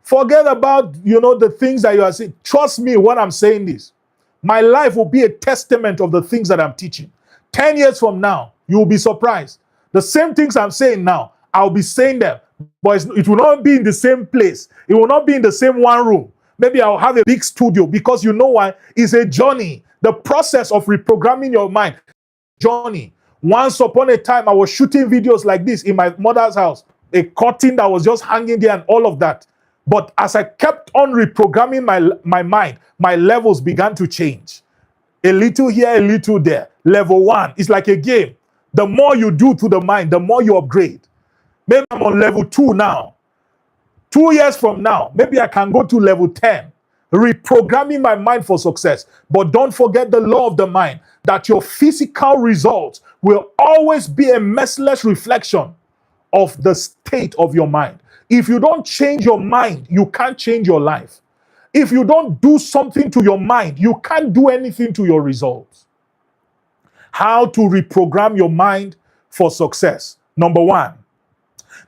Forget about, the things that you are saying. Trust me when I'm saying this. My life will be a testament of the things that I'm teaching. 10 years from now, you will be surprised. The same things I'm saying now, I'll be saying them, but it will not be in the same place. It will not be in the same one room. Maybe I'll have a big studio, because you know why? It's a journey. The process of reprogramming your mind, journey. Once upon a time, I was shooting videos like this in my mother's house, a curtain that was just hanging there and all of that. But as I kept on reprogramming my mind, my levels began to change. A little here, a little there. Level 1 is like a game. The more you do to the mind, the more you upgrade. Maybe I'm on level 2 now. 2 years from now, maybe I can go to level 10. Reprogramming my mind for success. But don't forget the law of the mind, that your physical results will always be a merciless reflection of the state of your mind. If you don't change your mind, you can't change your life. If you don't do something to your mind, you can't do anything to your results. How to reprogram your mind for success? Number 1,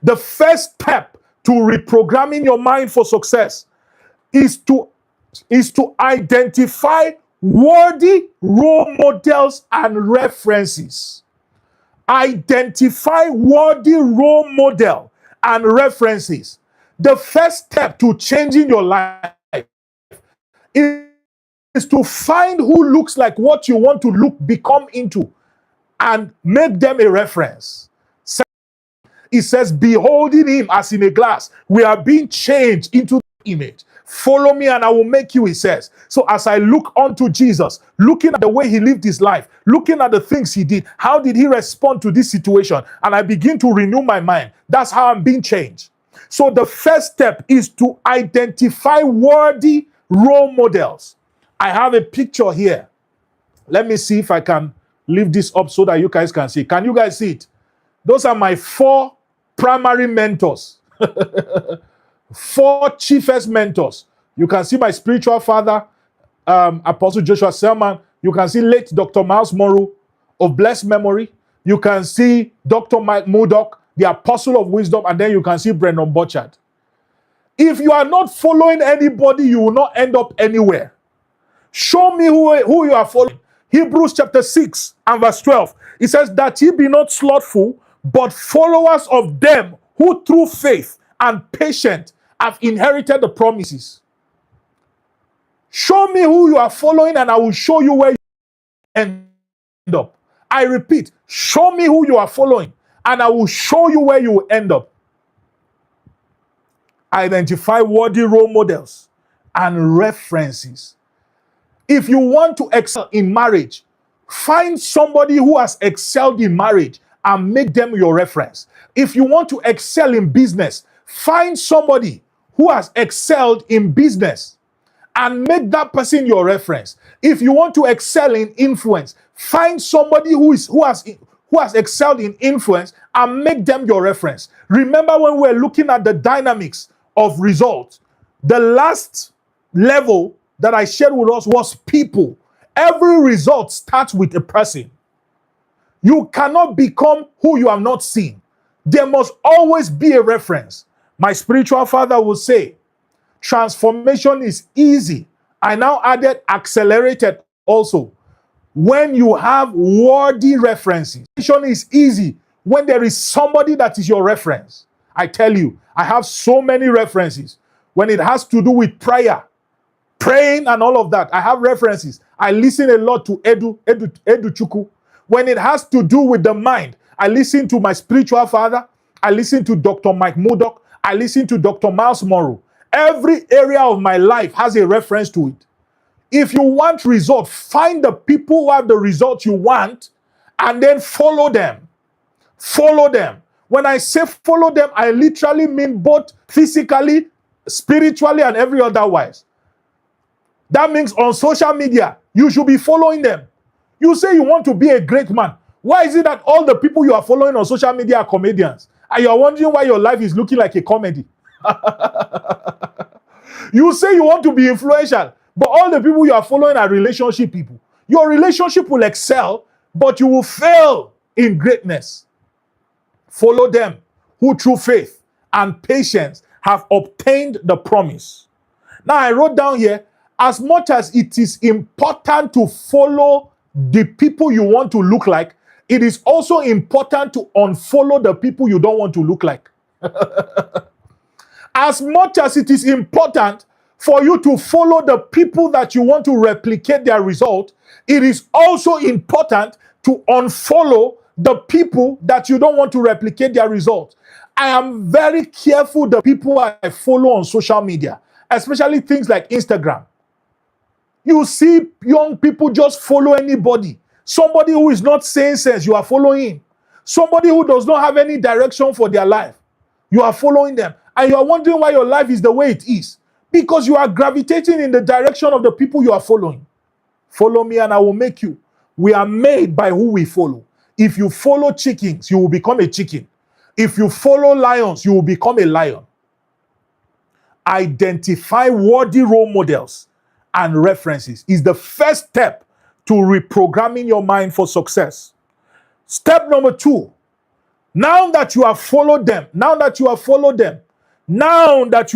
the first step to reprogramming your mind for success is to identify worthy role models and references. Identify worthy role model and references. The first step to changing your life is to find who looks like what you want to become into, and make them a reference. It says, beholding him as in a glass, we are being changed into the image. Follow me and I will make you, he says. So as I look unto Jesus, looking at the way he lived his life, looking at the things he did, how did he respond to this situation? And I begin to renew my mind. That's how I'm being changed. So the first step is to identify worthy role models. I have a picture here. Let me see if I can lift this up so that you guys can see. Can you guys see it? Those are my 4 primary mentors. 4 chiefest mentors. You can see my spiritual father, Apostle Joshua Selman. You can see late Dr. Miles Morrow of blessed memory. You can see Dr. Mike Murdoch, the apostle of wisdom, and then you can see Brendan Burchard. If you are not following anybody, you will not end up anywhere. Show me who you are following. Hebrews chapter 6 and verse 12. It says that ye be not slothful, but followers of them who through faith and patience have inherited the promises. Show me who you are following and I will show you where you end up. I repeat, show me who you are following and I will show you where you will end up. Identify worthy role models and references. If you want to excel in marriage, find somebody who has excelled in marriage and make them your reference. If you want to excel in business, find somebody who has excelled in business and make that person your reference. If you want to excel in influence, find somebody who has excelled in influence and make them your reference. Remember when we're looking at the dynamics of results, the last level that I shared with us was people. Every result starts with a person. You cannot become who you have not seen. There must always be a reference. My spiritual father will say, transformation is easy. I now added accelerated also. When you have worthy references, transformation is easy when there is somebody that is your reference. I tell you, I have so many references. When it has to do with prayer, praying and all of that, I have references. I listen a lot to Edu Chukwu. When it has to do with the mind, I listen to my spiritual father. I listen to Dr. Mike Murdoch. I listen to Dr. Miles Morrow. Every area of my life has a reference to it. If you want results, find the people who have the results you want and then follow them. Follow them. When I say follow them, I literally mean both physically, spiritually, and every other wise. That means on social media, you should be following them. You say you want to be a great man. Why is it that all the people you are following on social media are comedians? And you are wondering why your life is looking like a comedy. You say you want to be influential, but all the people you are following are relationship people. Your relationship will excel, but you will fail in greatness. Follow them who through faith and patience have obtained the promise. Now I wrote down here, as much as it is important to follow the people you want to look like, it is also important to unfollow the people you don't want to look like. As much as it is important for you to follow the people that you want to replicate their result, it is also important to unfollow the people that you don't want to replicate their result. I am very careful the people I follow on social media, especially things like Instagram. You see young people just follow anybody. Somebody who is not saying sense, you are following him. Somebody who does not have any direction for their life, you are following them. And you are wondering why your life is the way it is. Because you are gravitating in the direction of the people you are following. Follow me and I will make you. We are made by who we follow. If you follow chickens, you will become a chicken. If you follow lions, you will become a lion. Identify worthy role models and references is the first step to reprogramming your mind for success. Step number 2, now that you have followed them, now that you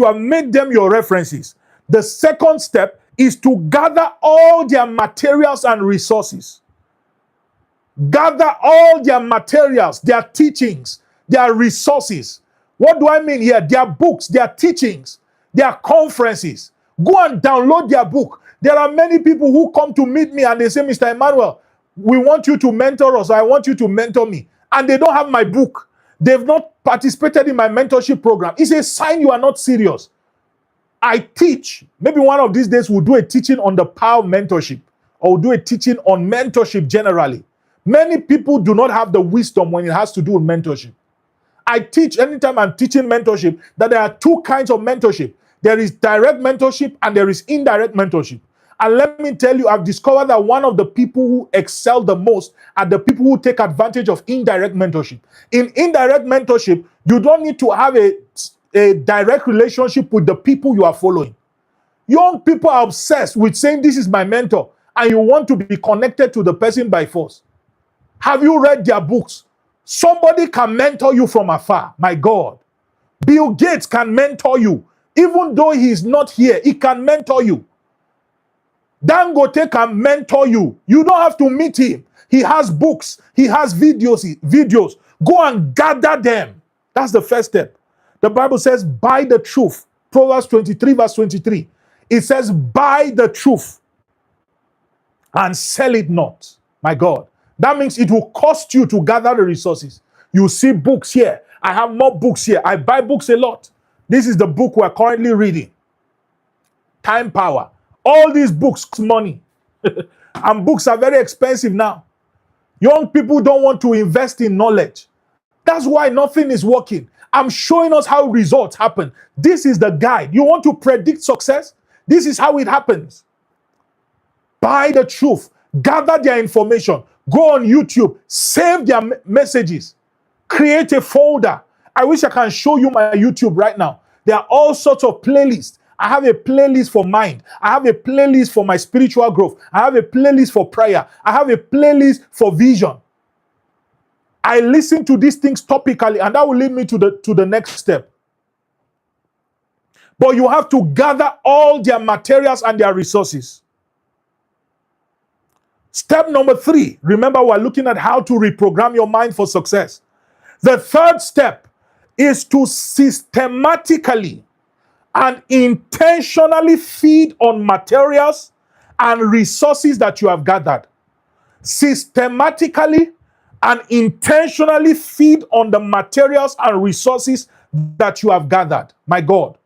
have made them your references, the second step is to gather all their materials and resources. Gather all their materials, their teachings, their resources. What do I mean here? Their books, their teachings, their conferences. Go and download their book. There are many people who come to meet me and they say, Mr. Emmanuel, we want you to mentor us. I want you to mentor me. And they don't have my book. They've not participated in my mentorship program. It's a sign you are not serious. I teach. Maybe one of these days we'll do a teaching on the power of mentorship, or we'll do a teaching on mentorship generally. Many people do not have the wisdom when it has to do with mentorship. I teach, anytime I'm teaching mentorship, that there are 2 kinds of mentorship. There is direct mentorship and there is indirect mentorship. And let me tell you, I've discovered that one of the people who excel the most are the people who take advantage of indirect mentorship. In indirect mentorship, you don't need to have a direct relationship with the people you are following. Young people are obsessed with saying, this is my mentor, and you want to be connected to the person by force. Have you read their books? Somebody can mentor you from afar. My God. Bill Gates can mentor you. Even though he is not here, he can mentor you. Dangote can mentor you. You don't have to meet him. He has books. He has videos. Go and gather them. That's the first step. The Bible says, buy the truth. Proverbs 23 verse 23. It says, buy the truth and sell it not. My God. That means it will cost you to gather the resources. You see books here. I have more books here. I buy books a lot. This is the book we're currently reading. Time Power. All these books cost money. And books are very expensive now. Young people don't want to invest in knowledge. That's why nothing is working. I'm showing us how results happen. This is the guide. You want to predict success? This is how it happens. Buy the truth. Gather their information. Go on YouTube. Save their messages. Create a folder. I wish I can show you my YouTube right now. There are all sorts of playlists. I have a playlist for mind. I have a playlist for my spiritual growth. I have a playlist for prayer. I have a playlist for vision. I listen to these things topically, and that will lead me to the next step. But you have to gather all their materials and their resources. Step number 3. Remember, we're looking at how to reprogram your mind for success. The third step is to systematically and intentionally feed on materials and resources that you have gathered. Systematically and intentionally feed on the materials and resources that you have gathered. My God.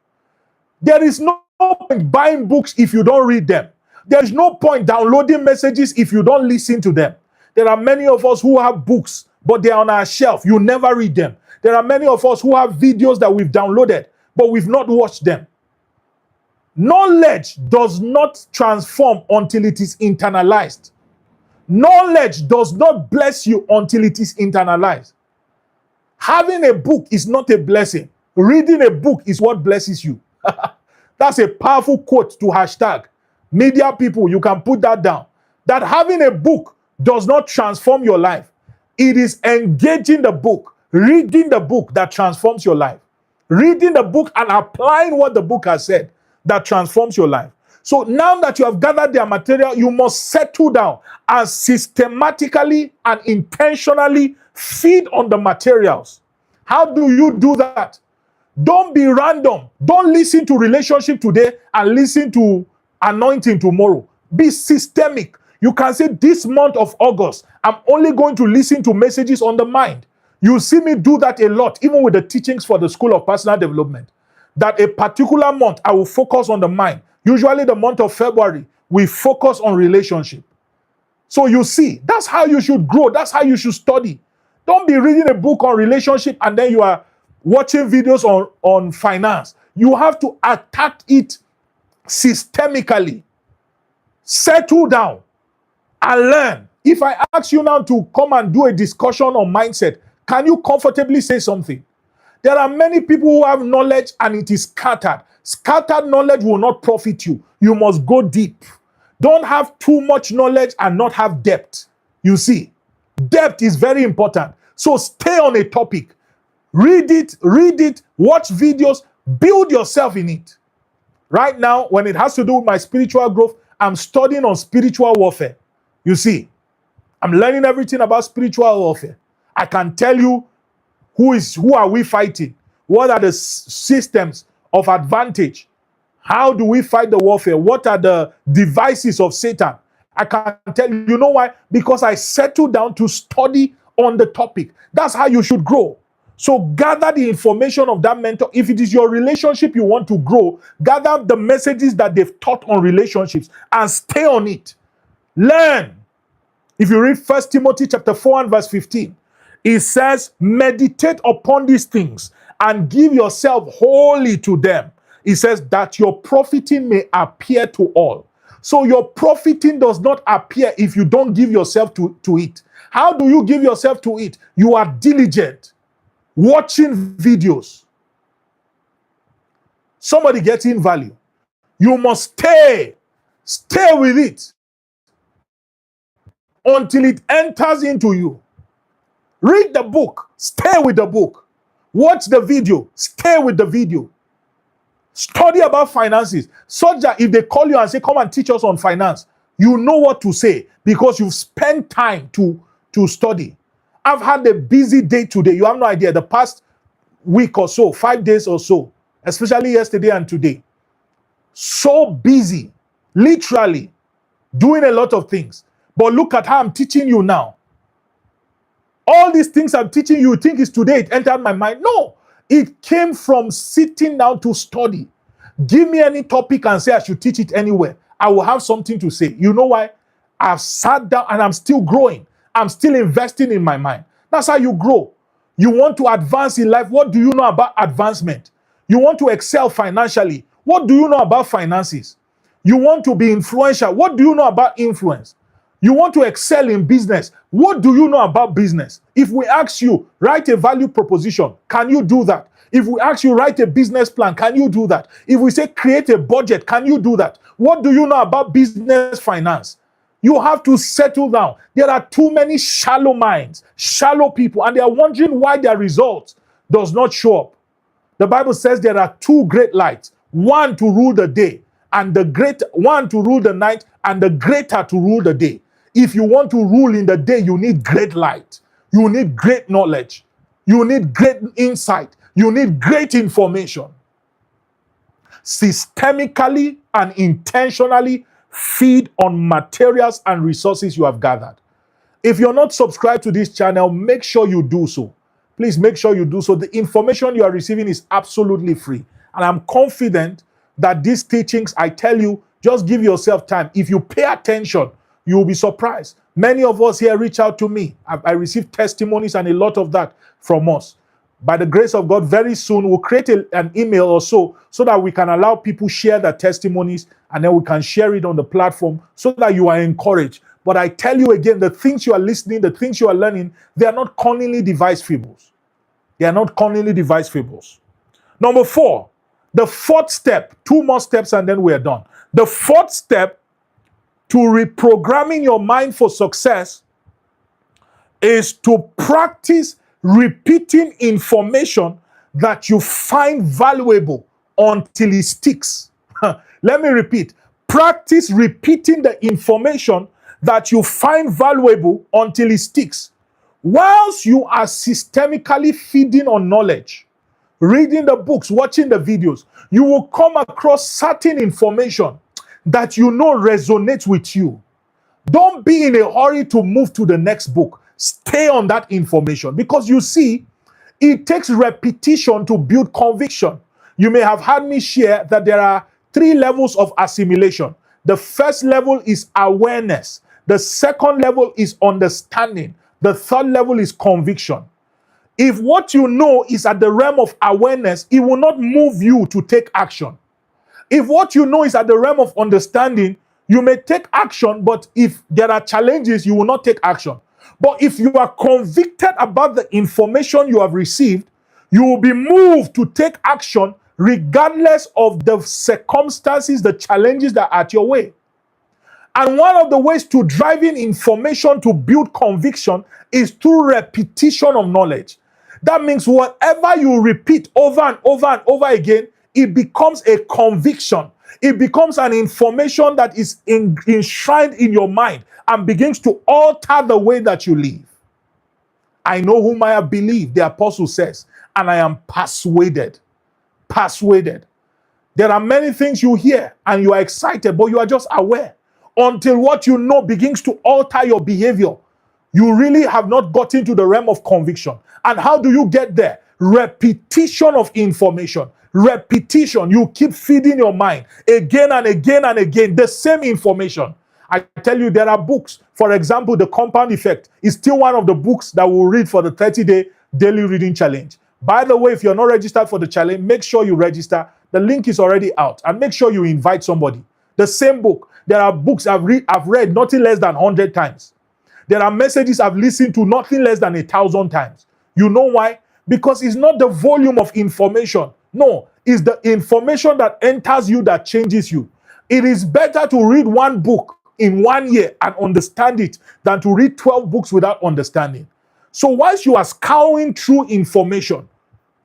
There is no point buying books if you don't read them. There is no point downloading messages if you don't listen to them. There are many of us who have books, but they are on our shelf. You never read them. There are many of us who have videos that we've downloaded, but we've not watched them. Knowledge does not transform until it is internalized. Knowledge does not bless you until it is internalized. Having a book is not a blessing. Reading a book is what blesses you. That's a powerful quote to hashtag. Media people, you can put that down. That having a book does not transform your life. It is engaging the book, reading the book that transforms your life. Reading the book and applying what the book has said that transforms your life. So now that you have gathered their material, you must settle down and systematically and intentionally feed on the materials. How do you do that? Don't be random. Don't listen to relationship today and listen to anointing tomorrow. Be systemic. You can say this month of August, I'm only going to listen to messages on the mind. You see me do that a lot, even with the teachings for the School of Personal Development. That a particular month, I will focus on the mind. Usually the month of February, we focus on relationship. So you see, that's how you should grow. That's how you should study. Don't be reading a book on relationship and then you are watching videos on finance. You have to attack it systemically. Settle down and learn. If I ask you now to come and do a discussion on mindset, can you comfortably say something? There are many people who have knowledge and it is scattered. Scattered knowledge will not profit you. You must go deep. Don't have too much knowledge and not have depth. You see, depth is very important. So stay on a topic. Read it, watch videos, build yourself in it. Right now, when it has to do with my spiritual growth, I'm studying on spiritual warfare. You see, I'm learning everything about spiritual warfare. I can tell you who are we fighting? What are the systems of advantage? How do we fight the warfare? What are the devices of Satan? I can tell you. You know why? Because I settled down to study on the topic. That's how you should grow. So gather the information of that mentor. If it is your relationship you want to grow, gather the messages that they've taught on relationships and stay on it. Learn. If you read 1 Timothy chapter 4 and verse 15, it says, meditate upon these things and give yourself wholly to them. It says that your profiting may appear to all. So your profiting does not appear if you don't give yourself to it. How do you give yourself to it? You are diligent, watching videos. Somebody getting value. You must stay with it until it enters into you. Read the book, stay with the book. Watch the video, stay with the video. Study about finances, such that if they call you and say, come and teach us on finance, you know what to say because you've spent time to study. I've had a busy day today. You have no idea. The past week or so, 5 days or so, especially yesterday and today. So busy, literally doing a lot of things. But look at how I'm teaching you now. All these things I'm teaching you think is today it entered my mind. No, it came from sitting down to study. Give me any topic and say I should teach it anywhere. I will have something to say. You know why? I've sat down and I'm still growing. I'm still investing in my mind. That's how you grow. You want to advance in life. What do you know about advancement? You want to excel financially. What do you know about finances? You want to be influential. What do you know about influence? You want to excel in business. What do you know about business? If we ask you, write a value proposition, can you do that? If we ask you, write a business plan, can you do that? If we say, create a budget, can you do that? What do you know about business finance? You have to settle down. There are too many shallow minds, shallow people, and they are wondering why their results does not show up. The Bible says there are two great lights, one to rule the day, and the great one to rule the night, and the greater to rule the day. If you want to rule in the day, you need great light. You need great knowledge. You need great insight. You need great information. Systemically and intentionally feed on materials and resources you have gathered. If you're not subscribed to this channel, make sure you do so. Please make sure you do so. The information you are receiving is absolutely free. And I'm confident that these teachings, I tell you, Just give yourself time. If you pay attention, you will be surprised. Many of us here reach out to me. I received testimonies and a lot of that from us. By the grace of God, very soon we'll create an email or so that we can allow people share their testimonies, and then we can share it on the platform so that you are encouraged. But I tell you again, the things you are listening, the things you are learning, they are not cunningly devised fables. They are not cunningly devised fables. Number 4, the 4th step, 2 more steps and then we are done. The 4th step to reprogramming your mind for success is to practice repeating information that you find valuable until it sticks. Let me repeat. Practice repeating the information that you find valuable until it sticks. Whilst you are systemically feeding on knowledge, reading the books, watching the videos, you will come across certain information that you know resonates with you. Don't be in a hurry to move to the next book. Stay on that information, because you see, it takes repetition to build conviction. You may have heard me share that there are 3 levels of assimilation. The first level is awareness. The second level is understanding. The third level is conviction. If what you know is at the realm of awareness, it will not move you to take action. If what you know is at the realm of understanding, you may take action, but if there are challenges, you will not take action. But if you are convicted about the information you have received, you will be moved to take action regardless of the circumstances, the challenges that are at your way. And one of the ways to drive in information to build conviction is through repetition of knowledge. That means whatever you repeat over and over and over again, it becomes a conviction. It becomes an information that is enshrined in your mind and begins to alter the way that you live. I know whom I have believed, the apostle says, and I am persuaded. Persuaded. There are many things you hear and you are excited, but you are just aware. Until what you know begins to alter your behavior, you really have not gotten to the realm of conviction. And how do you get there? Repetition of information. Repetition. You keep feeding your mind again and again and again, the same information. I tell you, there are books. For example, The Compound Effect is still one of the books that we'll read for the 30-day daily reading challenge. By the way, if you're not registered for the challenge, make sure you register. The link is already out. And make sure you invite somebody. The same book. There are books I've read nothing less than 100 times. There are messages I've listened to nothing less than 1,000 times. You know why? Because it's not the volume of information. No, it's the information that enters you that changes you. It is better to read one book in 1 year and understand it than to read 12 books without understanding. So once you are scouring through information,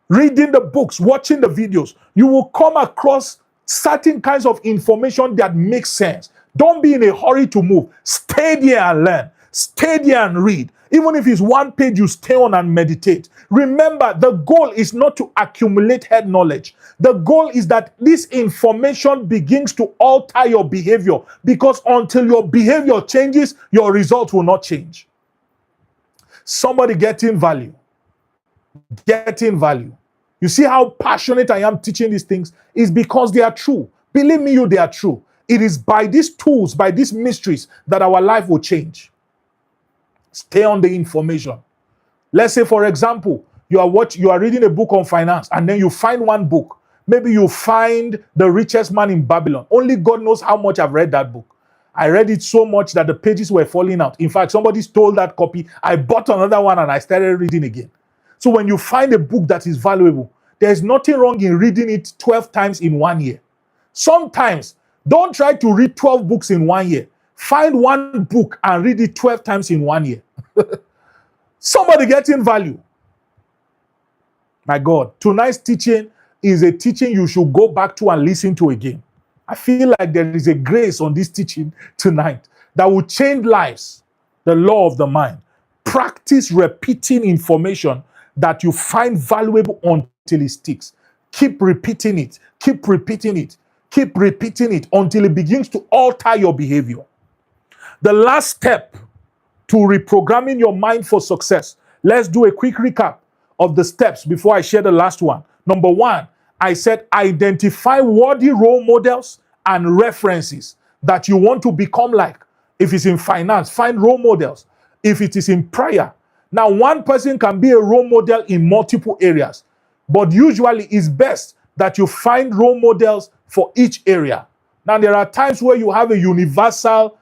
reading the books, watching the videos, you will come across certain kinds of information that makes sense. Don't be in a hurry to move. Stay there and learn. Stay there and read. Even if it's 1 page, you stay on and meditate. Remember, the goal is not to accumulate head knowledge. The goal is that this information begins to alter your behavior, because until your behavior changes, your results will not change. Somebody getting value. Getting value. You see how passionate I am teaching these things? Is because they are true. Believe me, they are true. It is by these tools, by these mysteries, that our life will change. Stay on the information. Let's say, for example, you are reading a book on finance, and then you find one book. Maybe you find The Richest Man in Babylon. Only God knows how much I've read that book. I read it so much that the pages were falling out. In fact, somebody stole that copy. I bought another one and I started reading again. So when you find a book that is valuable, there's nothing wrong in reading it 12 times in 1 year. Sometimes, don't try to read 12 books in 1 year. Find one book and read it 12 times in 1 year. Somebody getting value. My God, tonight's teaching is a teaching you should go back to and listen to again. I feel like there is a grace on this teaching tonight that will change lives. The law of the mind. Practice repeating information that you find valuable until it sticks. Keep repeating it. Keep repeating it. Keep repeating it until it begins to alter your behavior. The last step to reprogramming your mind for success. Let's do a quick recap of the steps before I share the last one. Number 1, I said identify worthy role models and references that you want to become like. If it's in finance, find role models. If it is in prayer, now one person can be a role model in multiple areas, but usually it's best that you find role models for each area. Now there are times where you have a universal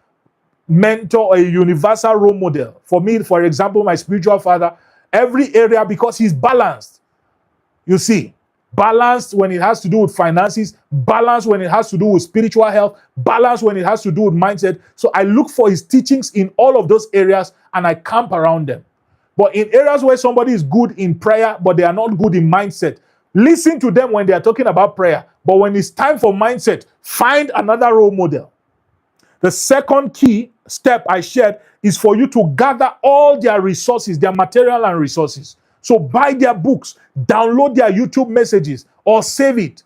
mentor or a universal role model. For me, for example, my spiritual father, every area, because he's balanced. You see, balanced when it has to do with finances, balanced when it has to do with spiritual health, balanced when it has to do with mindset. So I look for his teachings in all of those areas and I camp around them. But in areas where somebody is good in prayer, but they are not good in mindset, listen to them when they are talking about prayer. But when it's time for mindset, find another role model. The second key step I shared is for you to gather all their resources, their material and resources. So buy their books, download their YouTube messages, or save it.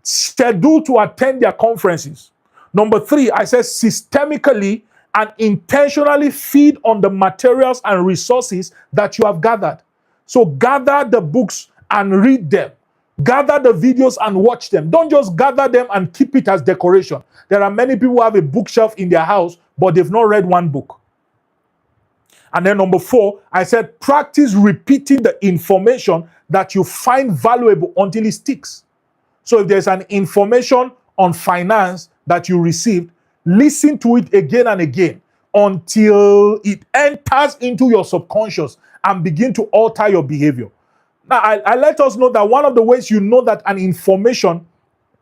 Schedule to attend their conferences. Number 3, I said systemically and intentionally feed on the materials and resources that you have gathered. So gather the books and read them. Gather the videos and watch them. Don't just gather them and keep it as decoration. There are many people who have a bookshelf in their house, but they've not read one book. And then number 4, I said practice repeating the information that you find valuable until it sticks. So if there's an information on finance that you received, listen to it again and again until it enters into your subconscious and begin to alter your behavior. Now, I let us know that one of the ways you know that an information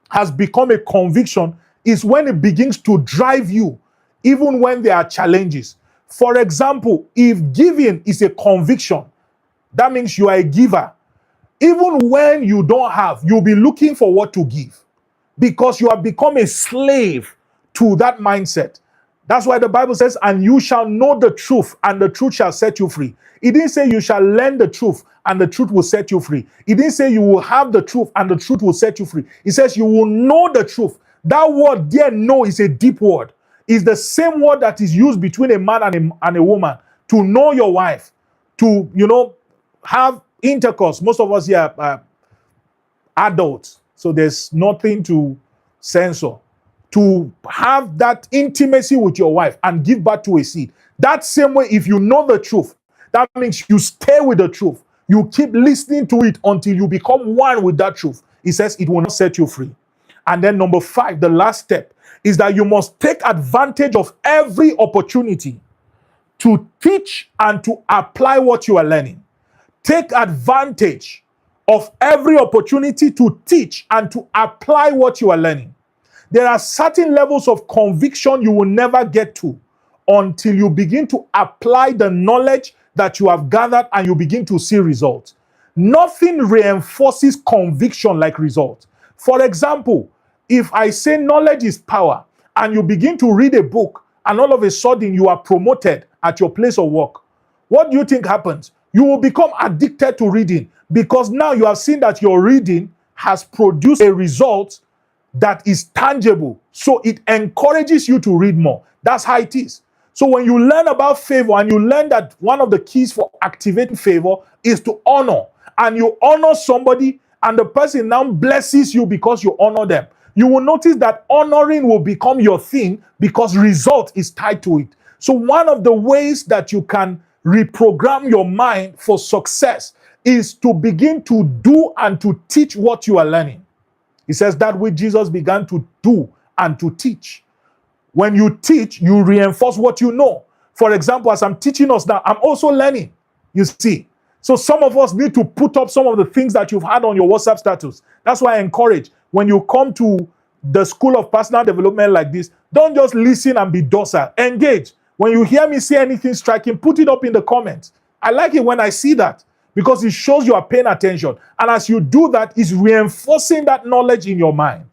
has become a conviction is when it begins to drive you, even when there are challenges. For example, if giving is a conviction, that means you are a giver. Even when you don't have, you'll be looking for what to give because you have become a slave to that mindset. That's why the Bible says, and you shall know the truth, and the truth shall set you free. It didn't say you shall learn the truth, and the truth will set you free. It didn't say you will have the truth, and the truth will set you free. It says you will know the truth. That word there, know, is a deep word. It's the same word that is used between a man and a woman. To know your wife, to, have intercourse. Most of us here are adults, so there's nothing to censor. To have that intimacy with your wife and give birth to a seed. That same way, if you know the truth, that means you stay with the truth. You keep listening to it until you become one with that truth. It says it will not set you free. And then number 5, the last step, is that you must take advantage of every opportunity to teach and to apply what you are learning. Take advantage of every opportunity to teach and to apply what you are learning. There are certain levels of conviction you will never get to until you begin to apply the knowledge that you have gathered and you begin to see results. Nothing reinforces conviction like results. For example, if I say knowledge is power and you begin to read a book and all of a sudden you are promoted at your place of work, what do you think happens? You will become addicted to reading because now you have seen that your reading has produced a result that is tangible. So it encourages you to read more. That's how it is. So when you learn about favor and you learn that one of the keys for activating favor is to honor, and you honor somebody and the person now blesses you because you honor them, you will notice that honoring will become your thing because result is tied to it. So one of the ways that you can reprogram your mind for success is to begin to do and to teach what you are learning. It says that which Jesus began to do and to teach. When you teach, you reinforce what you know. For example, as I'm teaching us now, I'm also learning, you see. So some of us need to put up some of the things that you've had on your WhatsApp status. That's why I encourage, when you come to the School of Personal Development like this, don't just listen and be docile. Engage. When you hear me say anything striking, put it up in the comments. I like it when I see that, because it shows you are paying attention. And as you do that, it's reinforcing that knowledge in your mind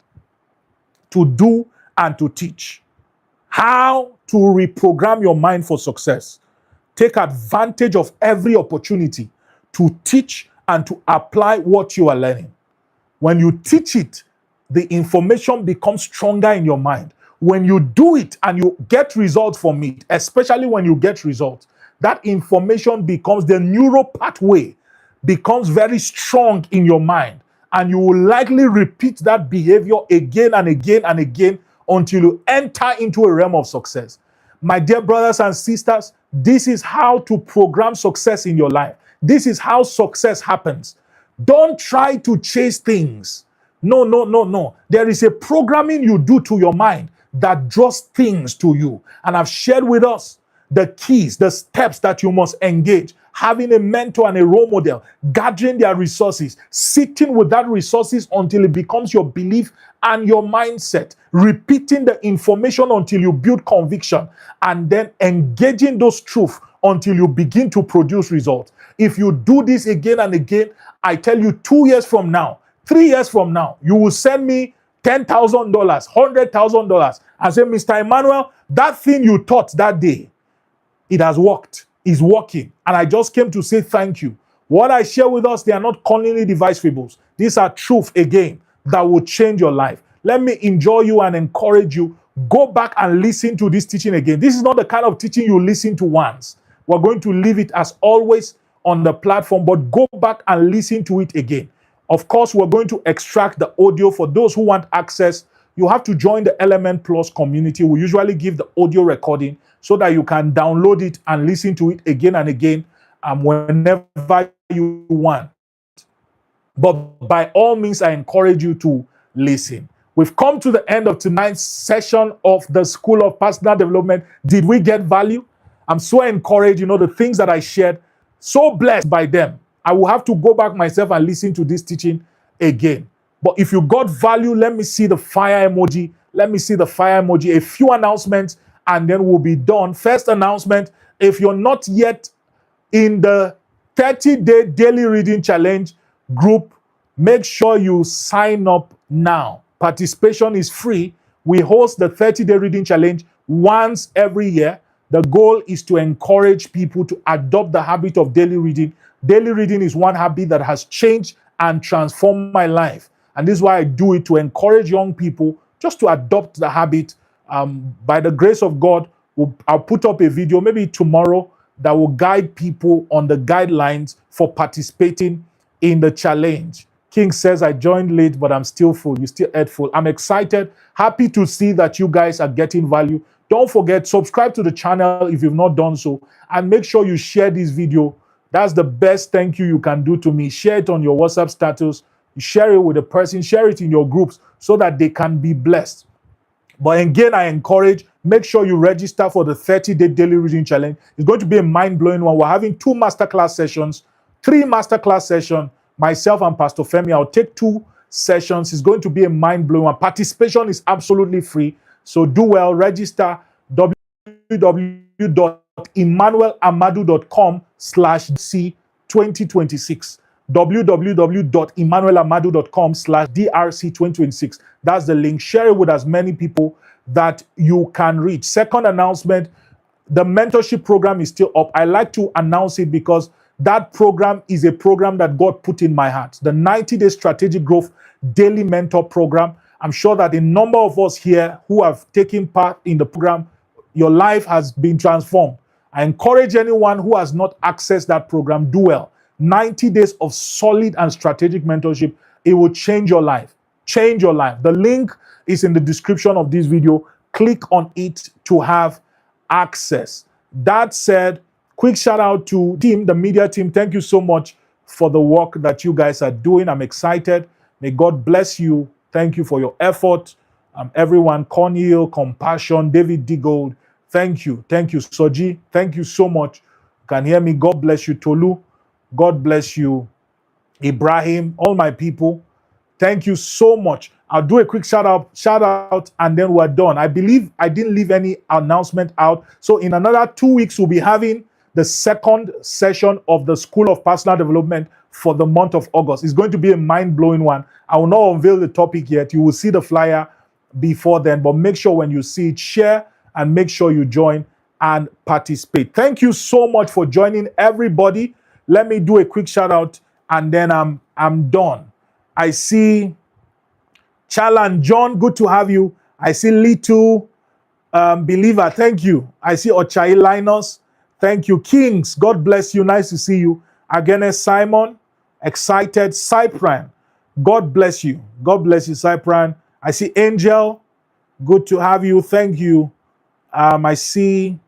to do and to teach. How to reprogram your mind for success. Take advantage of every opportunity to teach and to apply what you are learning. When you teach it, the information becomes stronger in your mind. When you do it and you get results from it, especially when you get results, that information becomes the neural pathway, becomes very strong in your mind. and you will likely repeat that behavior again and again and again until you enter into a realm of success. My dear brothers and sisters, this is how to program success in your life. This is how success happens. Don't try to chase things. No, no, no, no. There is a programming you do to your mind that draws things to you. And I've shared with us the keys, the steps that you must engage. Having a mentor and a role model, gathering their resources, sitting with that resources until it becomes your belief and your mindset, repeating the information until you build conviction, and then engaging those truths until you begin to produce results. If you do this again and again, I tell you, 2 years from now, 3 years from now, you will send me $10,000, $100,000 and say, Mr. Emmanuel, that thing you taught that day, it has worked, is working. And I just came to say thank you. What I share with us, they are not cunningly devised fables. These are truth again that will change your life. Let me enjoy you and encourage you. Go back and listen to this teaching again. This is not the kind of teaching you listen to once. We're going to leave it as always on the platform, but go back and listen to it again. Of course, we're going to extract the audio. For those who want access, you have to join the Element Plus community. We usually give the audio recording so that you can download it and listen to it again and again whenever you want. But by all means, I encourage you to listen. We've come to the end of tonight's session of the School of Personal Development. Did we get value? I'm so encouraged, the things that I shared, so blessed by them. I will have to go back myself and listen to this teaching again. But if you got value, let me see the fire emoji. Let me see the fire emoji. A few announcements, and then we'll be done. First announcement, if you're not yet in the 30-day daily reading challenge group, make sure you sign up now. Participation is free. We host the 30-day reading challenge once every year. The goal is to encourage people to adopt the habit of daily reading. Daily reading is one habit that has changed and transformed my life. And this is why I do it, to encourage young people just to adopt the habit. By the grace of God, I'll put up a video maybe tomorrow that will guide people on the guidelines for participating in the challenge. King says, I joined late, but I'm still full. You still ate full. I'm excited, happy to see that you guys are getting value. Don't forget, subscribe to the channel if you've not done so, and make sure you share this video. That's the best thank you can do to me. Share it on your WhatsApp status. Share it with a person. Share it in your groups so that they can be blessed. But again, I encourage, make sure you register for the 30-day daily reading challenge. It's going to be a mind-blowing one. We're having 2 masterclass sessions, 3 masterclass sessions. Myself and Pastor Femi, I'll take 2 sessions. It's going to be a mind-blowing one. Participation is absolutely free. So do well, register www.emmanuelamadu.com/DC2026. www.emmanuelamadu.com/DRC2026. That's the link. Share it with as many people that you can reach. Second announcement, the mentorship program is still up. I like to announce it because that program is a program that God put in my heart. The 90-day strategic growth daily mentor program. I'm sure that a number of us here who have taken part in the program, your life has been transformed. I encourage anyone who has not accessed that program, do well. 90 days of solid and strategic mentorship. It will change your life. Change your life. The link is in the description of this video. Click on it to have access. That said, quick shout out to the media team. Thank you so much for the work that you guys are doing. I'm excited. May God bless you. Thank you for your effort. Everyone, Cornel, Compassion, David Digold, thank you. Thank you, Soji. Thank you so much. You can hear me. God bless you, Tolu. God bless you, Ibrahim, all my people. Thank you so much. I'll do a quick shout out, and then we're done. I believe I didn't leave any announcement out. So in another 2 weeks, we'll be having the second session of the School of Personal Development for the month of August. It's going to be a mind-blowing one. I will not unveil the topic yet. You will see the flyer before then, but make sure when you see it, share and make sure you join and participate. Thank you so much for joining, everybody. Let me do a quick shout out and then I'm done. I see Chalan John, good to have you. I see Little Believer, thank you. I see Ochai Linus, thank you. Kings, God bless you, nice to see you. Agene Simon, excited. Cyprian, God bless you. God bless you, Cypran. I see Angel. Good to have you. Thank you. I see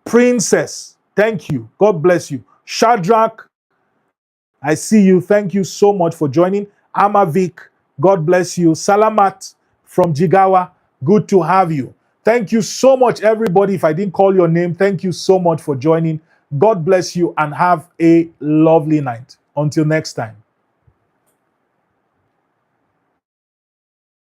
Princess. Thank you. God bless you. Shadrach. I see you. Thank you so much for joining. Amavik. God bless you. Salamat from Jigawa. Good to have you. Thank you so much, everybody. If I didn't call your name, thank you so much for joining. God bless you and have a lovely night. Until next time.